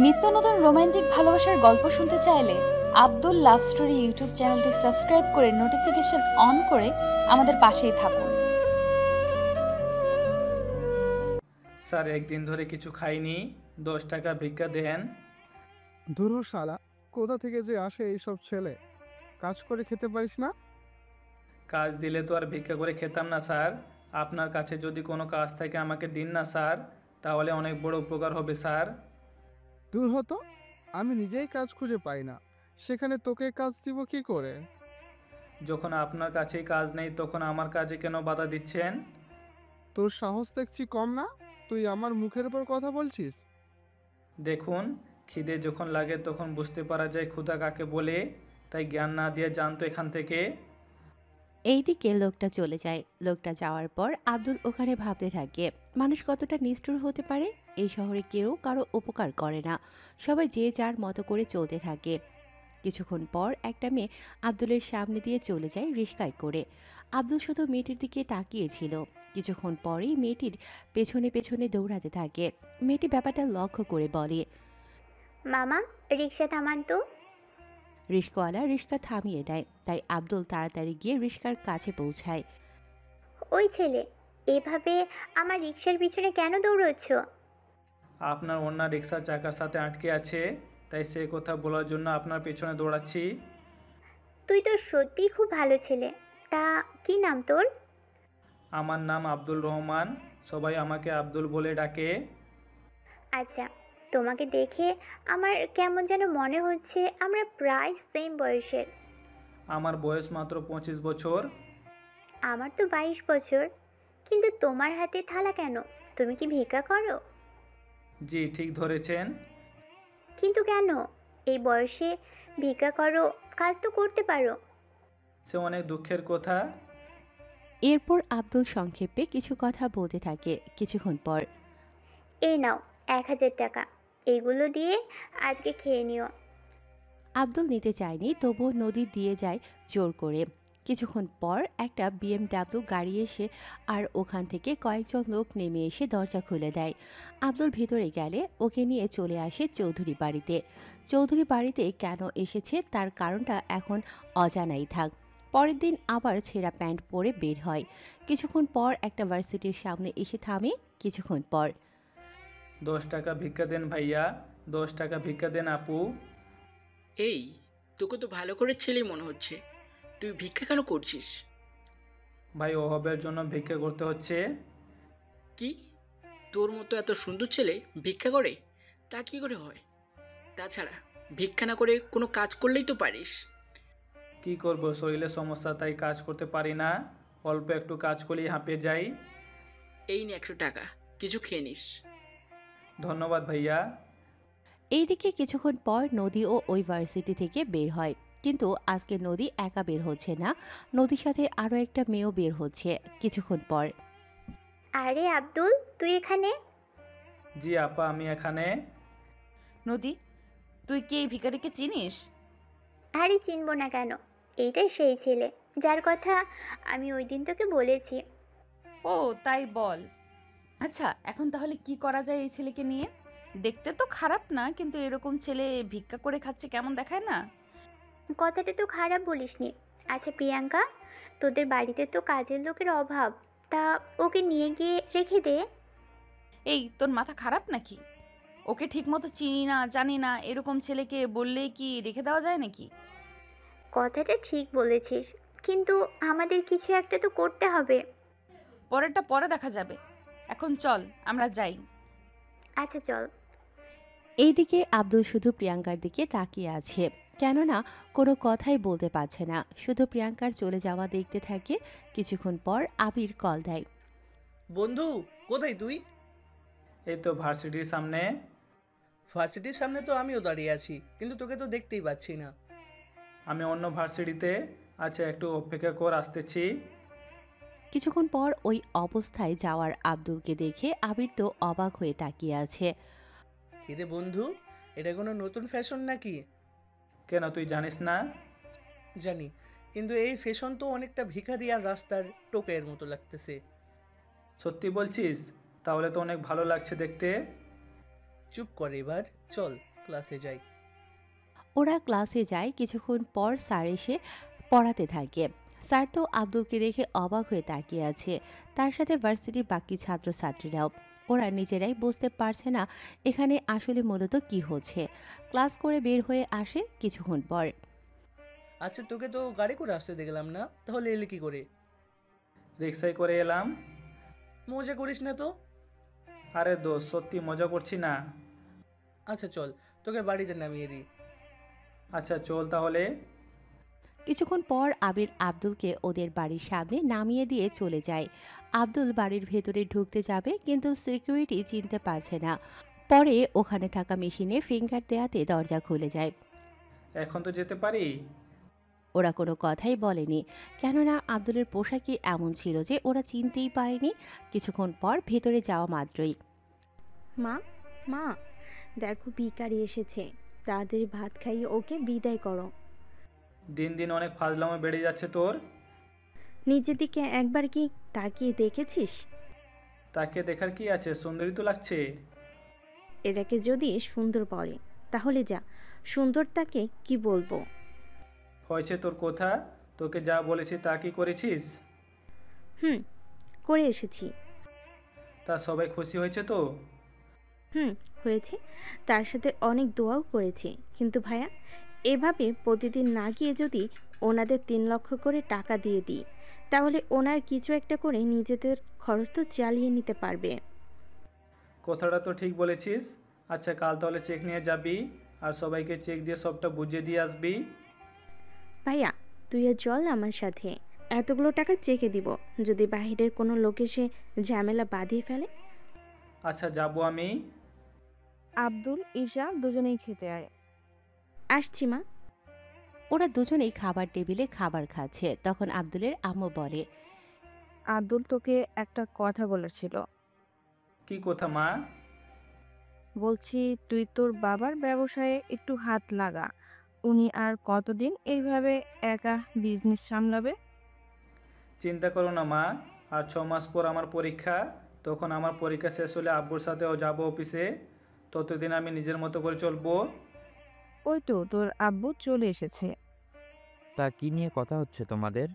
নিত্য নতুন রোমান্টিক ভালোবাসার গল্প শুনতে চাইলে আব্দুল লাভ স্টোরি ইউটিউব চ্যানেলটি সাবস্ক্রাইব করে নোটিফিকেশন অন করে আমাদের পাশেই থাকুন। স্যার, একদিন ধরে কিছু খাইনি, 10 টাকা ভিক্ষা দেন। ধুর শালা, কোথা থেকে যে আসে এইসব ছেলে? কাজ করে খেতে পারিস না? কাজ দিলে তো আর ভিক্ষা করে খেতাম না স্যার। আপনার কাছে যদি কোনো কাজ থাকে আমাকে দিন না স্যার, তাহলে অনেক বড় উপকার হবে স্যার। দূর হতো, আমি নিজেই কাজ খুঁজে পাই না, সেখানে তোকে কাজ দিব কি করে? যখন আপনার কাছেই কাজ নেই তখন আমার কাজে কেন বাধা দিচ্ছেন? তোর সাহস দেখছি কম না, তুই আমার মুখের উপর কথা বলছিস। দেখুন, খিদে যখন লাগে তখন বুঝতে পারা যায় ক্ষুধা কাকে বলে, তাই জ্ঞান না দিয়ে জানতো এখান থেকে। এইদিকে লোকটা চলে যায়। লোকটা যাওয়ার পর আব্দুল ওখানে ভাবতে থাকে, মানুষ কতটা নিষ্ঠুর হতে পারে। এই শহরে কেউ কারো উপকার করে না, সবাই যে যার মতো করে চলতে থাকে। কিছুক্ষণ পর একটা মেয়ে আব্দুলের সামনে দিয়ে চলে যায় রিস্কায় করে। আব্দুল শুধু মেয়েটির দিকে তাকিয়েছিল। কিছুক্ষণ পরেই মেয়েটির পেছনে পেছনে দৌড়াতে থাকে। মেয়েটি ব্যাপারটা লক্ষ্য করে বলে, মামা, রিক্সা থামান তো। রিস্কাওয়ালা রিস্কা থামিয়ে দেয়, তাই আব্দুল তাড়াতাড়ি গিয়ে রিস্কার কাছে পৌঁছায়। ওই ছেলে, এভাবে আমার রিক্সার পিছনে কেন দৌড়চ্ছ? আপনার অন্য রিক্সার চাকার সাথে আটকে আছে, তাই সে কথা বলার জন্য আপনার পেছনে দৌড়াচ্ছি। তুই তো সত্যিই খুব ভালো ছেলে। তা কি নাম তোর? আমার নাম আব্দুল রহমান, সবাই আমাকে আব্দুল বলে ডাকে। আচ্ছা, তোমাকে দেখে আমার কেমন যেন মনে হচ্ছে আমরা প্রায় সেম বয়সের। আমার বয়স মাত্র 25 বছর। আমার তো 22 বছর। কিন্তু তোমার হাতে থালা কেন? তুমি কি ভিক্ষা করো? জি, ঠিক ধরেছেন। কিন্তু কেন? এই বয়সে ভিক্ষা করো, কাজ তো করতে পারো। সে অনেক দুঃখের কথা। এরপর আব্দুল সংক্ষেপে কিছু কথা বলতে থাকে। কিছুক্ষণ পর, এই নাও 1000 টাকা, এগুলো দিয়ে আজকে খেয়ে নিও। আব্দুল নিতে চায়নি, তবুও নদী দিয়ে যায় জোর করে। কিছুক্ষণ পর একটা বিএমডাব্লিউ গাড়ি এসে আর ওখান থেকে কয়েকজন লোক নেমে এসে দরজা খুলে দেয়। আব্দুল ভেতরে গেলে ওকে নিয়ে চলে আসে চৌধুরী বাড়িতে। চৌধুরী বাড়িতে কেন এসেছে তার কারণটা এখন অজানাই থাক। পরের দিন আবার ছেঁড়া প্যান্ট পরে বের হয়। কিছুক্ষণ পর একটা ভার্সিটির সামনে এসে থামে। কিছুক্ষণ পর, 10 টাকা ভিক্ষা দেন ভাইয়া, 10 টাকা ভিক্ষা দেন আপু। এই, তোকে তো ভালো করে ছেলে মনে হচ্ছে, তুই ভিক্ষা কেন করছিস? ভাই, অভাবের জন্য ভিক্ষা করতে হচ্ছে। কি, তোর মতো এত সুন্দর ছেলে ভিক্ষা করে? তা কি করে হয়? তাছাড়া ভিক্ষা না করে কোনো কাজ করলেই তো পারিস। কি করব, শরীরে সমস্যা তাই কাজ করতে পারি না। অল্প একটু কাজ করলেই হাঁপিয়ে যাই। এই নে 100 টাকা, কিছু খেয়ে নিস। ধন্যবাদ ভাইয়া। এইদিকে কিছুক্ষণ পর নদী ও ওই ভার্সিটি থেকে বের হয়। কিন্তু আজকে নদী একা বের হচ্ছে না, নদীর সাথে আরও একটা মেয়েও বের হচ্ছে। কিছুক্ষণ পর, আরে আব্দুল, তুই এখানে? জি আপা, আমি এখানে। নদী, তুই কি এই ভিখারিকে চিনিস? আরে চিনব না কেন, এইটাই সেই ছেলে যার কথা আমি ওই দিন তোকে বলেছি। ও তাই বল। আচ্ছা, এখন তাহলে কি করা যায় এই ছেলেকে নিয়ে? দেখতে তো খারাপ না, কিন্তু এরকম ছেলে ভিক্ষা করে খাচ্ছে কেমন দেখায় না? কথাটা তো খারাপ বলিসনি। আচ্ছা প্রিয়াঙ্কা, তোদের বাড়িতে তো কাজের লোকের অভাব, তা ওকে নিয়ে গিয়ে রেখে দে। এই, তোর মাথা খারাপ নাকি? ওকে ঠিক মতো চিনি না, জানি না, এরকম ছেলেকে বললেই কি রেখে দেওয়া যায় নাকি? কথাটা ঠিক বলেছিস, কিন্তু আমাদের কিছু একটা তো করতে হবে। পরেরটা পরে দেখা যাবে, এখন চল আমরা যাই। আচ্ছা চল। এইদিকে আব্দুল শুধু প্রিয়াঙ্কার দিকে তাকিয়ে আছে, কেননা কোনো কথাই বলতে পারছে না, শুধু প্রিয়াঙ্কার চলে যাওয়া দেখতে থাকে। কিছুক্ষণ পর আবির কল দেয়। বন্ধু, কোথায় তুই? এই তো ভার্সিটির সামনে। ভার্সিটির সামনে তো আমিও দাঁড়িয়ে আছি, কিন্তু তোকে তো দেখতেই পাচ্ছি না। আমি অন্য ভার্সিটিতে। আচ্ছা, একটু অপেক্ষা কর, আসতেছি। কিছুক্ষণ পর ওই অবস্থায় যাওয়ার আব্দুলকে দেখে আবির তো অবাক হয়ে তাকিয়ে আছে। এতে বন্ধু, এটা কোনো নতুন ফ্যাশন নাকি? কেন, তুই জানিস না? জানি, কিন্তু এই ফ্যাশন তো অনেকটা ভিখারি আর রাস্তার টোকাইয়ের মতো লাগতেছে। সত্যি বলছিস? তাহলে তো অনেক ভালো লাগছে দেখতে। চুপ কর এবার, চল ক্লাসে যাই। ওরা ক্লাসে যায়। কিছুক্ষণ পর স্যার এসে পড়াতে থাকে। স্যার তো আব্দুলকে দেখে অবাক হয়ে তাকিয়ে আছে, তার সাথে ভার্সিটির বাকি ছাত্রছাত্রীরাও। ওরা নিজেরাই বুঝতে পারছে না এখানে আসলে মূলত কি হচ্ছে। ক্লাস করে বের হয়ে আসে কিছুক্ষণ পর। আচ্ছা, তোকে তো গাড়ি করে আসতে দেখলাম না, তাহলে এলে কি করে? রিক্সায় করে এলাম। মজা করিস না তো? আরে দোস্ত, সত্যি মজা করছি না। আচ্ছা চল, তোকে বাড়িতে নামিয়ে দিই। আচ্ছা চল তাহলে। কিছুক্ষণ পর আবির আব্দুলকে ওদের বাড়ির সামনে নামিয়ে দিয়ে চলে যায়। আব্দুল বাড়ির ভেতরে ঢুকতে যাবে, কিন্তু সিকিউরিটি চিনতে পারছে না। পরে ওখানে থাকা মেশিনে ফিঙ্গার দেয়াতে দরজা খুলে যায়। এখন তো যেতে পারি। ওরা কোনো কথাই বলেনি, কেননা আব্দুলের পোশাকই এমন ছিল যে ওরা চিনতেই পারেনি। কিছুক্ষণ পর ভেতরে যাওয়া মাত্রই, মা, মা, দেখো ভিখারি এসেছে, তাড়াতাড়ি ভাত খাইয়ে ওকে বিদায় করো। দিন দিন অনেক ফাজলামো বেড়ে যাচ্ছে তোর। নিজের দিকে একবার কি তাকিয়ে দেখেছিস? তাকে দেখার কি আছে, সুন্দরী তো লাগছে। এটাকে যদি সুন্দর বলে তাহলে যা, সুন্দরটাকে কি বলবো? হয়েছে তোর কথা, তোকে যা বলেছি তা কি করেছিস? হুম, করে এসেছি। তা সবাই খুশি হয়েছে তো? হুম, হয়েছে। তার সাথে অনেক দোয়াও করেছি। কিন্তু ভাইয়া, এভাবে প্রতিদিন না গিয়ে যদি ওনাদের 3 লক্ষ করে টাকা দিয়ে দিই, তাহলে ওনার কিছু একটা করে নিজেদের খরচ তো চালিয়ে নিতে পারবে। কথাটা তো ঠিক বলেছিস। আচ্ছা কাল তাহলে চেক নিয়ে যাবি, আর সবাইকে চেক দিয়ে সবটা বুঝিয়ে দিয়ে আসবি। ভাইয়া, তুইও চল আমার সাথে। এতগুলো টাকা চেকে দিব, যদি বাহিরের কোনো লোক এসে ঝামেলা বাঁধিয়ে ফেলে। আচ্ছা যাবো আমি। আব্দুল, ঈশা দুজনেই খেতে আয়। আসছি মা। ওরা দুজনেই খাবার টেবিলে খাবার খাচ্ছে। তখন আব্দুলের আম্মু বলে, আব্দুল, তোকে একটা কথা বলার ছিল। কি কথা মা? বলছি, তুই তোর বাবার ব্যবসায়ে একটু হাত লাগা। উনি আর কতদিন এইভাবে একা বিজনেস সামলাবে? চিন্তা করো না মা, আর 6 মাস পর আমার পরীক্ষা। তখন আমার পরীক্ষা শেষ হলে আব্বুর সাথেও যাবো অফিসে। ততদিন আমি নিজের মতো করে চলবো। ওই তো তোর আব্বু চলে এসেছে। তা কি নিয়ে কথা হচ্ছে তোমাদের?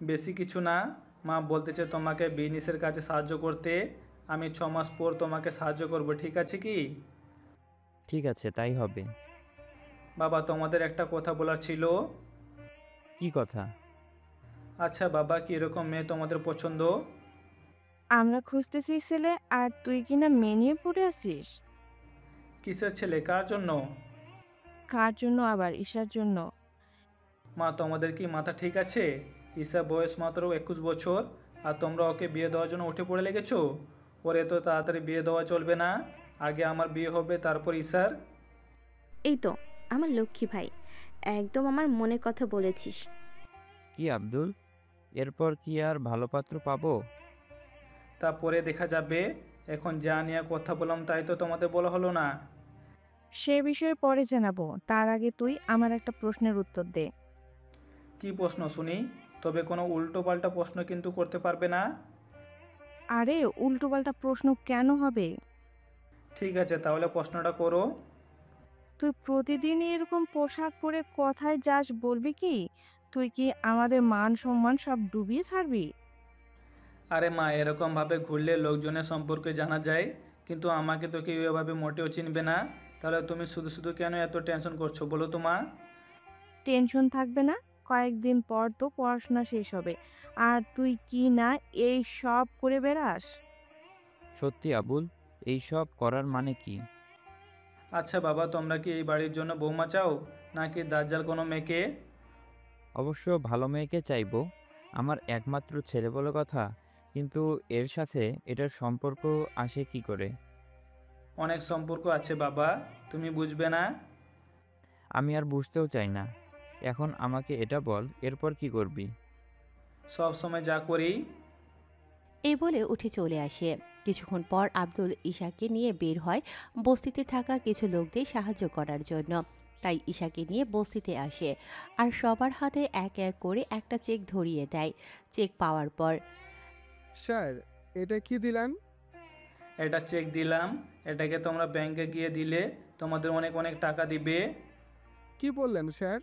বেশি কিছু না, মা বলতেছে তোমাকে বিজনেসের কাজে সাহায্য করতে। আমি 6 মাস পর তোমাকে সাহায্য করব, ঠিক আছে কি? ঠিক আছে, তাই হবে। বাবা, তোমাদের একটা কথা বলার ছিল। কি কথা? আচ্ছা বাবা, কীরকম মেয়ে তোমাদের পছন্দ? আমরা খুঁজতেছি ছেলে, আর তুই কিনা মেনিয়ে পড়ে আছিস। কিসের ছেলে, কার জন্য? কার জন্য আবার? ঈশার জন্য। মা, তোমাদের কি মাথা ঠিক আছে? ঈশা বয়স মাত্র 21 বছর, আর তোমরা ওকে বিয়ে দেওয়ার জন্য উঠে পড়ে লেগেছো। ওর এত তাড়াতাড়ি বিয়ে দেওয়া চলবে না। আগে আমার বিয়ে হবে, তারপর ঈশার। এই তো আমার লক্ষ্মী ভাই, একদম আমার মনের কথা বলেছিস। কি আব্দুল, এরপর কি আর ভালো পাত্র পাবো? তারপরে দেখা যাবে। এখন যা নিয়ে কথা বললাম তাই তো তোমাদের বলা হলো না। সে বিষয়ে পরে জানাবো, তার আগে তুই আমার একটা প্রশ্নের উত্তর দে। কি প্রশ্ন শুনি? তবে কোনো উল্টো পাল্টা প্রশ্ন কিন্তু করতে পারবে না। আরে, উল্টোপাল্টা প্রশ্ন কেন হবে? ঠিক আছে, তাহলে প্রশ্নটা করো। তুই প্রতিদিন এরকম পোশাক পরে কোথায় যাস বলবি কি? তুই কি আমাদের মান সম্মান সব ডুবিয়ে ছাড়বি? আরে মা, এরকমভাবে ঘুরলে লোকজনের সম্পর্কে জানা যায়, কিন্তু আমাকে তো কেউ এভাবে মোটেও চিনবে না। তাহলে তুমি শুধু শুধু কেন এত টেনশন করছো বলো তো মা? টেনশন থাকবে না? কয়েকদিন পর তো পড়াশোনা শেষ হবে, আর তুই কি না এই সব করে বেড়াস? সত্যি আবুল, এই সব করার মানে কি? আচ্ছা বাবা, তোমরা কি এই বাড়ির জন্য বৌমা চাও, নাকি দাজ্জাল কোনো মেয়েকে? অবশ্য ভালো মেয়েকে চাইবো, আমার একমাত্র ছেলে বলে কথা। কিন্তু এর সাথে এটার সম্পর্ক আসে কি করে? অনেক সম্পর্ক আছে বাবা, তুমি বুঝবে না। আমি আর বুঝতেও চাই না। এখন আমাকে এটা বল, এরপর কি করবি? সব সময় যা করি। এই বলে উঠে চলে আসে। কিছুক্ষণ পর আব্দুল ঈশাকে নিয়ে বের হয় বস্তিতে থাকা কিছু লোকদের সাহায্য করার জন্য। তাই ঈশাকে নিয়ে বস্তিতে আসে, আর সবার হাতে এক এক করে একটা চেক ধরিয়ে দেয়। চেক পাওয়ার পর, স্যার, এটা কি দিলেন? এটা চেক দিলাম, এটাকে তোমরা ব্যাংকে গিয়ে দিলে তোমাদের অনেক অনেক টাকা দিবে। কি বললেন স্যার?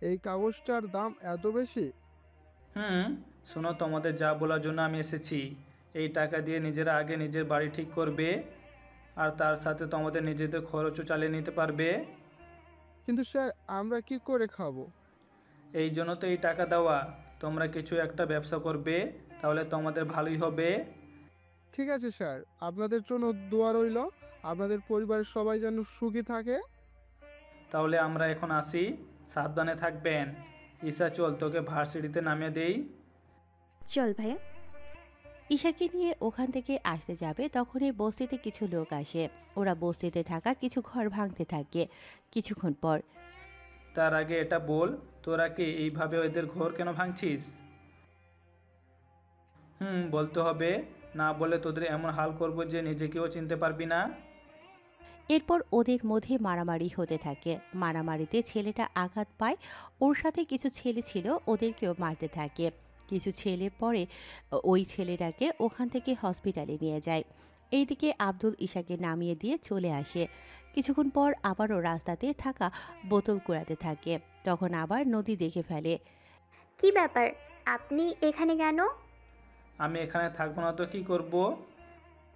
এই কাগজটার দাম এত বেশি? শোনো, তোমাদের যা বলার জন্য আমি এসেছি। এই টাকা দিয়ে নিজেরা আগে নিজের বাড়ি ঠিক করবে, আর তার সাথে তোমাদের নিজেদের খরচও চালিয়ে নিতে পারবে। কিন্তু স্যার, আমরা কি করে খাবো? এই জন্য তো এই টাকা দেওয়া। তোমরা কিছু একটা ব্যবসা করবে, তাহলে তোমাদের ভালোই হবে। ঠিক আছে স্যার, আপনাদের জন্য দোয়া রইল। আপনাদের পরিবারের সবাই যেন সুখী থাকে। তাহলে আমরা এখন আসি, সাবধানে থাকবেন। ঈশা, চল তোকে ভার্সিটিতে নামিয়ে দেই। চল ভাইয়া। ঈশাকে নিয়ে ওখান থেকে আসতে যাবে তখনই বস্তিতে কিছু লোক আসে। ওরা বস্তিতে থাকা কিছু ঘর ভাঙতে থাকে। কিছুক্ষণ পর তার আগে এটা বল, তোরা কি এইভাবে ওদের ঘর কেন ভাঙছিস? বলতে হবে, না বলে তোদের এমন হাল করব যে নিজেকেও চিনতে পারবি না। এরপর ওদের মধ্যে মারামারি হতে থাকে। মারামারিতে ছেলেটা আঘাত পায়। ওর সাথে কিছু ছেলে ছিল, ওদেরকেও মারতে থাকে। কিছু ছেলে পরে ওই ছেলেটাকে ওখান থেকে হসপিটালে নিয়ে যায়। এইদিকে আব্দুল ঈশাকে নামিয়ে দিয়ে চলে আসে। কিছুক্ষণ পর আবারও রাস্তাতে থাকা বোতল কুড়াতে থাকে। তখন আবার নদী দেখে ফেলে। কি ব্যাপার, আপনি এখানে কেন? আমি এখানে থাকবো না তো কি করব?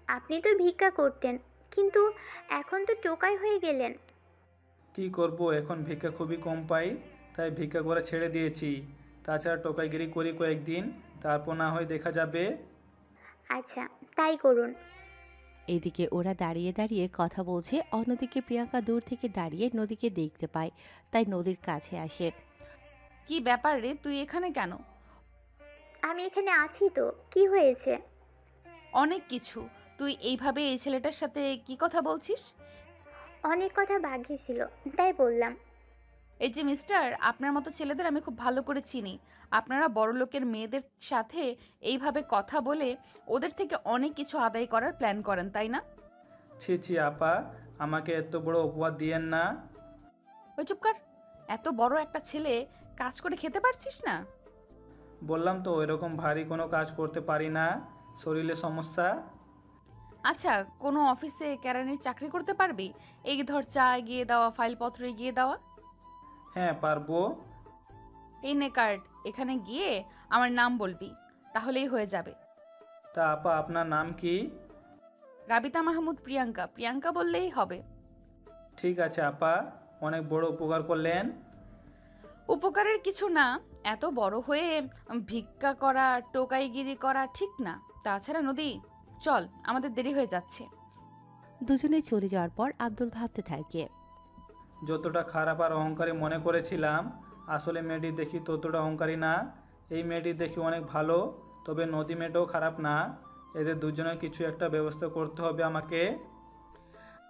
আপনি তো ভিক্ষা করতেন, কিন্তু এখন তো টোকাই হয়ে গেলেন। কি করব, এখন ভিক্ষা খুবই কম পাই, তাই ভিক্ষা করে ছেড়ে দিয়েছি। তাছাড়া টোকাইগিরি করি কয়েকদিন, তারপর না হয় দেখা যাবে। আচ্ছা, তাই করুন। এদিকে ওরা দাঁড়িয়ে দাঁড়িয়ে কথা বলছে। অন্যদিকে প্রিয়াঙ্কা দূর থেকে দাঁড়িয়ে নদীকে দেখতে পায়, তাই নদীর কাছে আসে। কি ব্যাপার রে, তুই এখানে কেন? আমি এখানে আছি তো, কি হয়েছে? অনেক কিছু। তুই এইভাবে এই ছেলেটার সাথে কি কথা বলছিস? অনেক কথা বাকি ছিল, তাই বললাম। এই যে মিস্টার, আপনার মতো ছেলেদের আমি খুব ভালো করে চিনি। আপনারা বড়লোকের মেয়েদের সাথে এইভাবে কথা বলে ওদের থেকে অনেক কিছু আদায় করার প্ল্যান করেন, তাই না? ছি ছি আপা, আমাকে এত বড় অপবাদ দিয়েন না। ওই চুপ কর। এত বড় একটা ছেলে কাজ করে খেতে পারছিস না? বললাম তো এরকম ভারী কোনো কাজ করতে পারি না, শরীরে সমস্যা। আচ্ছা, কোনো অফিসে কেরানির চাকরি করতে পারবি? এই ধর, চা এগিয়ে দেওয়া, ফাইলপত্র এগিয়ে দেওয়া। হ্যাঁ পারবো। এই নে কার্ড, এখানে গিয়ে আমার নাম বলবি, তাহলেই হয়ে যাবে। তা আপা, আপনার নাম কি? রাবিতা মাহমুদ প্রিয়াঙ্কা। প্রিয়াঙ্কা বললেই হবে। ঠিক আছে আপা, অনেক বড় উপকার করলেন। উপকারের কিছু না, এত বড় হয়ে ভিক্ষা করা, টোকাইগিরি করা ঠিক না। তাছাড়া নদী, চল, আমাদের দেরি হয়ে যাচ্ছে। দুজনে চলে যাওয়ার পর আব্দুল ভাবতে থাকে। যতটা খারাপ আর অহংকারী মনে করেছিলাম, আসলে মেয়েটি দেখি ততটা অহংকারী না। এই মেয়েটি দেখি অনেক ভালো, তবে নদী মেয়েটাও খারাপ না। এদের দুজনের কিছু একটা ব্যবস্থা করতে হবে আমাকে।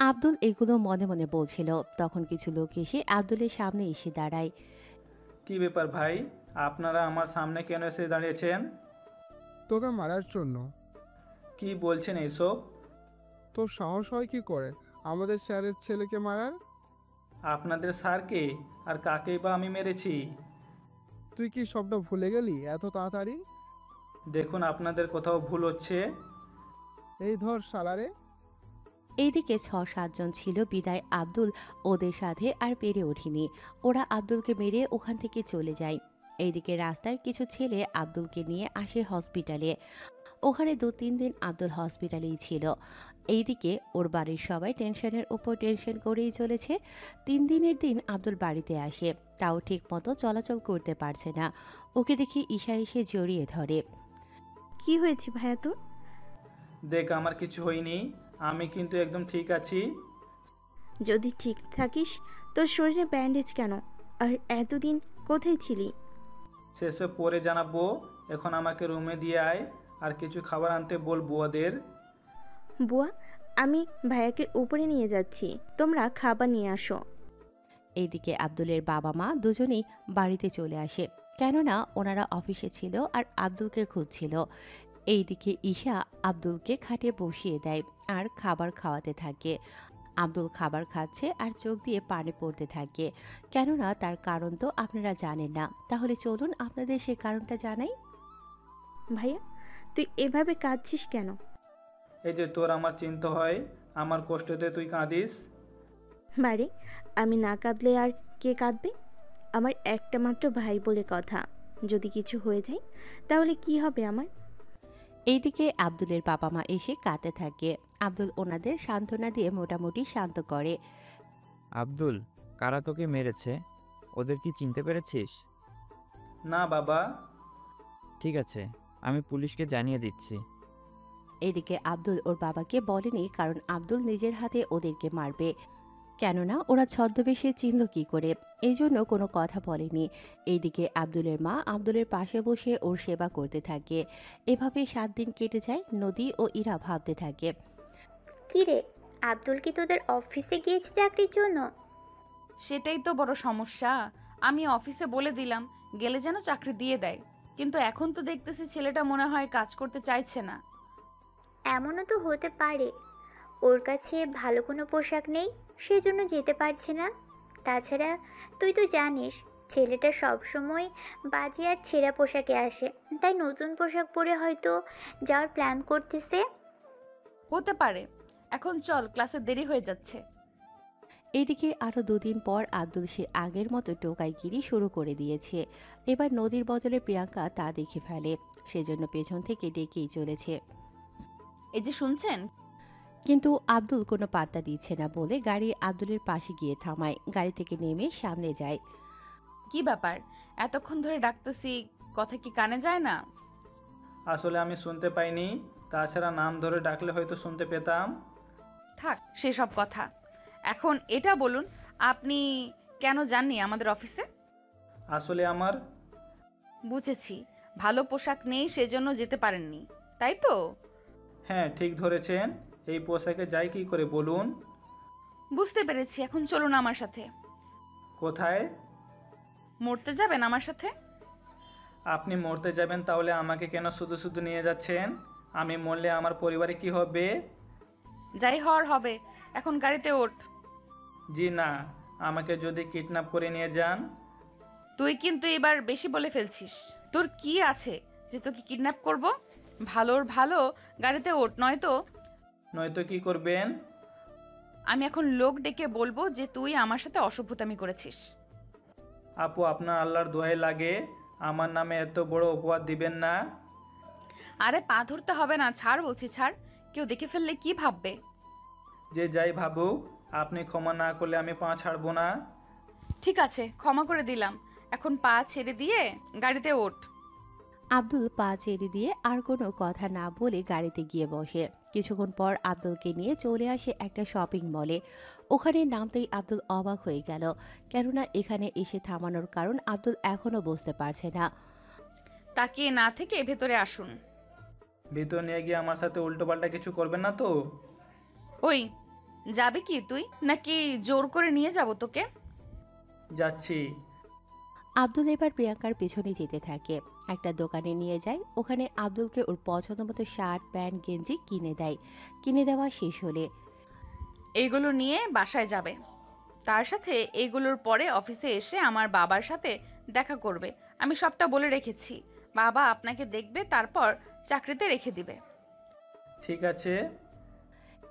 আব্দুল এগুলো মনে মনে বলছিল, তখন কিছু লোক এসে আব্দুলের সামনে এসে দাঁড়ায়। কি ব্যাপার ভাই, আপনারা আমার সামনে কেন এসে দাঁড়িয়েছেন? তোকে মারার জন্য। কি বলছেন এইসব? তোর সাহস হয় কি করে আমাদের স্যারের ছেলেকে মারার? আপনাদের স্যারকে আর কাকেই বা আমি মেরেছি? তুই কি সবটা ভুলে গেলি এত তাড়াতাড়ি? দেখুন, আপনাদের কোথাও ভুল হচ্ছে। এই ধর শালারে। এইদিকে ৬-৭ জন ছিল, বিদায় আব্দুল ওদের সাথে আর পেরে ওঠেনি। ওরা আব্দুলকে মেরে ওখান থেকে চলে যায়। এইদিকে রাস্তার কিছু ছেলে আব্দুলকে নিয়ে আসে হসপিটালে। ওখানে ২-৩ দিন আব্দুল হসপিটালেই ছিল। এইদিকে ওর বাড়ির সবাই টেনশনের উপর টেনশন করেই চলেছে। ৩ দিনের দিন আব্দুল বাড়িতে আসে, তাও ঠিক মতো চলাচল করতে পারছে না। ওকে দেখে ঈশা এসে জড়িয়ে ধরে। কি হয়েছে ভাইয়া তোর? দেখ, আমার কিছু হয়নি, আমি কিন্তু একদম ঠিক আছি। যদি ঠিক থাকিস তোর শরীরে ব্যান্ডেজ কেন? আর এতদিন কোথায় ছিলি? সেসব পরে জানাবো, এখন আমাকে রুমে দিয়ে আয়, আর কিছু খাবার আনতে বল বুয়াদের। বুয়া, আমি ভাইয়াকে উপরে নিয়ে যাচ্ছি, তোমরা খাবার নিয়ে আসো। এইদিকে আব্দুলের বাবা মা দুজনেই বাড়িতে চলে আসে, কেননা ওনারা অফিসে ছিল আর আব্দুলকে খুঁজছিল। এইদিকে ঈশা আব্দুলকে খাটে বসিয়ে দেয় আর খাবার খাওয়াতে থাকে। আব্দুল খাবার খাচ্ছে আর চোখ দিয়ে পানি পড়তে থাকে, কেননা তার কারণ তো আপনারা জানেন না। তাহলে চলুন আপনাদের সেই কারণটা জানাই। ভাইয়া, তুই এভাবে কাঁদছিস কেন? এই যে তোর আমার চিন্তা হয়, আমার কষ্টতে তুই কাঁদিস। বারে, আমি না কাঁদলে আর কে কাঁদবে? আমার একটা মাত্র ভাই বলে কথা, যদি কিছু হয়ে যায় তাহলে কি হবে আমার? এইদিকে আব্দুলের বাবা মা এসে কাঁদতে থাকে। আব্দুল ওনাদের সান্ত্বনা দিয়ে মোটামুটি শান্ত করে। আব্দুল, কারা তোকে মেরেছে? ওদের কি চিনতে পেরেছিস? না বাবা। ঠিক আছে, আমি পুলিশকে জানিয়ে দিচ্ছি। এদিকে আব্দুল ওর বাবাকে বলেনি, কারণ আব্দুল নিজের হাতে ওদেরকে মারবে। কেননা ওরা ছদ্মবেশে চিনল কি করে, এই জন্য কোনো কথা বলেনি। এইদিকে আব্দুলের মা আব্দুলের পাশে বসে ওর সেবা করতে থাকে। এভাবে 7 দিন কেটে যায়। নদী ও ইরা ভাবতে থাকে। কি রে, আব্দুল কি তোদের অফিসে গিয়েছে চাকরির জন্য? সেটাই তো বড় সমস্যা। আমি অফিসে বলে দিলাম গেলে যেন চাকরি দিয়ে দেয়, কিন্তু এখন তো দেখতেছি ছেলেটা মনে হয় কাজ করতে চাইছে না। এমনও তো হতে পারে ওর কাছে ভালো কোনো পোশাক নেই, সেজন্য যেতে পারছে না। তাছাড়া তুই তো জানিস ছেলেটা সবসময় বাজে আর ছেঁড়া পোশাকে আসে, তাই নতুন পোশাক পরে হয়তো যাওয়ার প্ল্যান করতেছে। হতে পারে। এখন চল, ক্লাসে দেরি হয়ে যাচ্ছে। এইদিকে আরও 2 দিন পর আব্দুল সে আগের মতো টোকাইগিরি শুরু করে দিয়েছে। এবার নদীর বদলে প্রিয়াঙ্কা তা দেখে ফেলে, সেজন্য পেছন থেকে ডেকেই চলেছে। এই যে শুনছেন? কিন্তু আব্দুল কোনো পাত্তা দিচ্ছে না বলে গাড়ি আব্দুলের পাশে গিয়ে থামায়। গাড়ি থেকে নেমে সামনে যায়। কি ব্যাপার, এতক্ষণ ধরে ডাকতেছি, কথা কি কানে যায় না? আসলে আমি শুনতে পাইনি, তাছাড়া নাম ধরে ডাকলে হয়তো শুনতে পেতাম। থাক সেসব কথা, এখন এটা বলুন আপনি কেন যাননি আমাদের অফিসে? আসলে আমার বুঝেছি, ভালো পোশাক নেই সেজন্য যেতে পারেননি, তাই তো? হ্যাঁ, ঠিক ধরেছেন। এই পোশাকে যাই কি করে বলুন? বুঝতে পেরেছি, এখন চলুন আমার সাথে। কোথায়? মরতে যাবেন আমার সাথে? আপনি মরতে যাবেন তাহলে আমাকে কেন শুধু শুধু নিয়ে যাচ্ছেন? আমি মরলে আমার পরিবারে কি হবে? যাই হওয়ার হবে, এখন গাড়িতে ওঠ। জি না, আমাকে যদি কিডন্যাপ করে নিয়ে যান? তুই কিন্তু এবার বেশি বলে ফেলছিস। তোর কি আছে যে তোকে কিডন্যাপ করব? ভালোর ভালো গাড়িতে ওঠ, নয়তো কি করবেন? আমি এখন লোক ডেকে বলবো যে তুই আমার সাথে অসভ্যতামি করেছিস। আপু, আপনার আল্লাহর দোহাই লাগে, আমার নামে এত বড় অপবাদ দিবেন না। আরে পা ধরতে হবে না, ছাড় বলছি, ছাড়। কেউ দেখে ফেললে কি ভাববে? যে যাই ভাবুক, আপনি ক্ষমা না করলে আমি পা ছাড়বো না। ঠিক আছে, ক্ষমা করে দিলাম, এখন পা ছেড়ে দিয়ে গাড়িতে ওঠ। আব্দুল পা ছেড়ে দিয়ে আর কোনো কথা না বলে গাড়িতে গিয়ে বসে। কিছুক্ষণ পর আব্দুলকে নিয়ে চলে আসে একটা শপিং মলে। ওখানে নামতেই আব্দুল অবাক হয়ে গেল, কেননা এখানে এসে থামানোর কারণ আব্দুল এখনও বুঝতে পারছে না। তাকিয়ে না থেকে ভেতরে আসুন। ভিতর নিয়ে গিয়ে আমার সাথে উল্টোপাল্টা কিছু করবেন না তো? ওই যাবে কি তুই, নাকি জোর করে নিয়ে যাব তোকে? যাচ্ছি। আব্দুল এবার প্রিয়াঙ্কার পেছনে যেতে থাকে। একটা দোকানে নিয়ে যায়। ওখানে আব্দুলকে ওর পছন্দ মতো শার্ট, প্যান্ট, গেঞ্জি কিনে দেয়। কিনে দেওয়া শেষ হলে এইগুলো নিয়ে বাসায় যাবে, তার সাথে এইগুলোর পরে অফিসে এসে আমার বাবার সাথে দেখা করবে। আমি সবটা বলে রেখেছি, বাবা আপনাকে দেখবে, তারপর চাকরিতে রেখে দিবে। ঠিক আছে।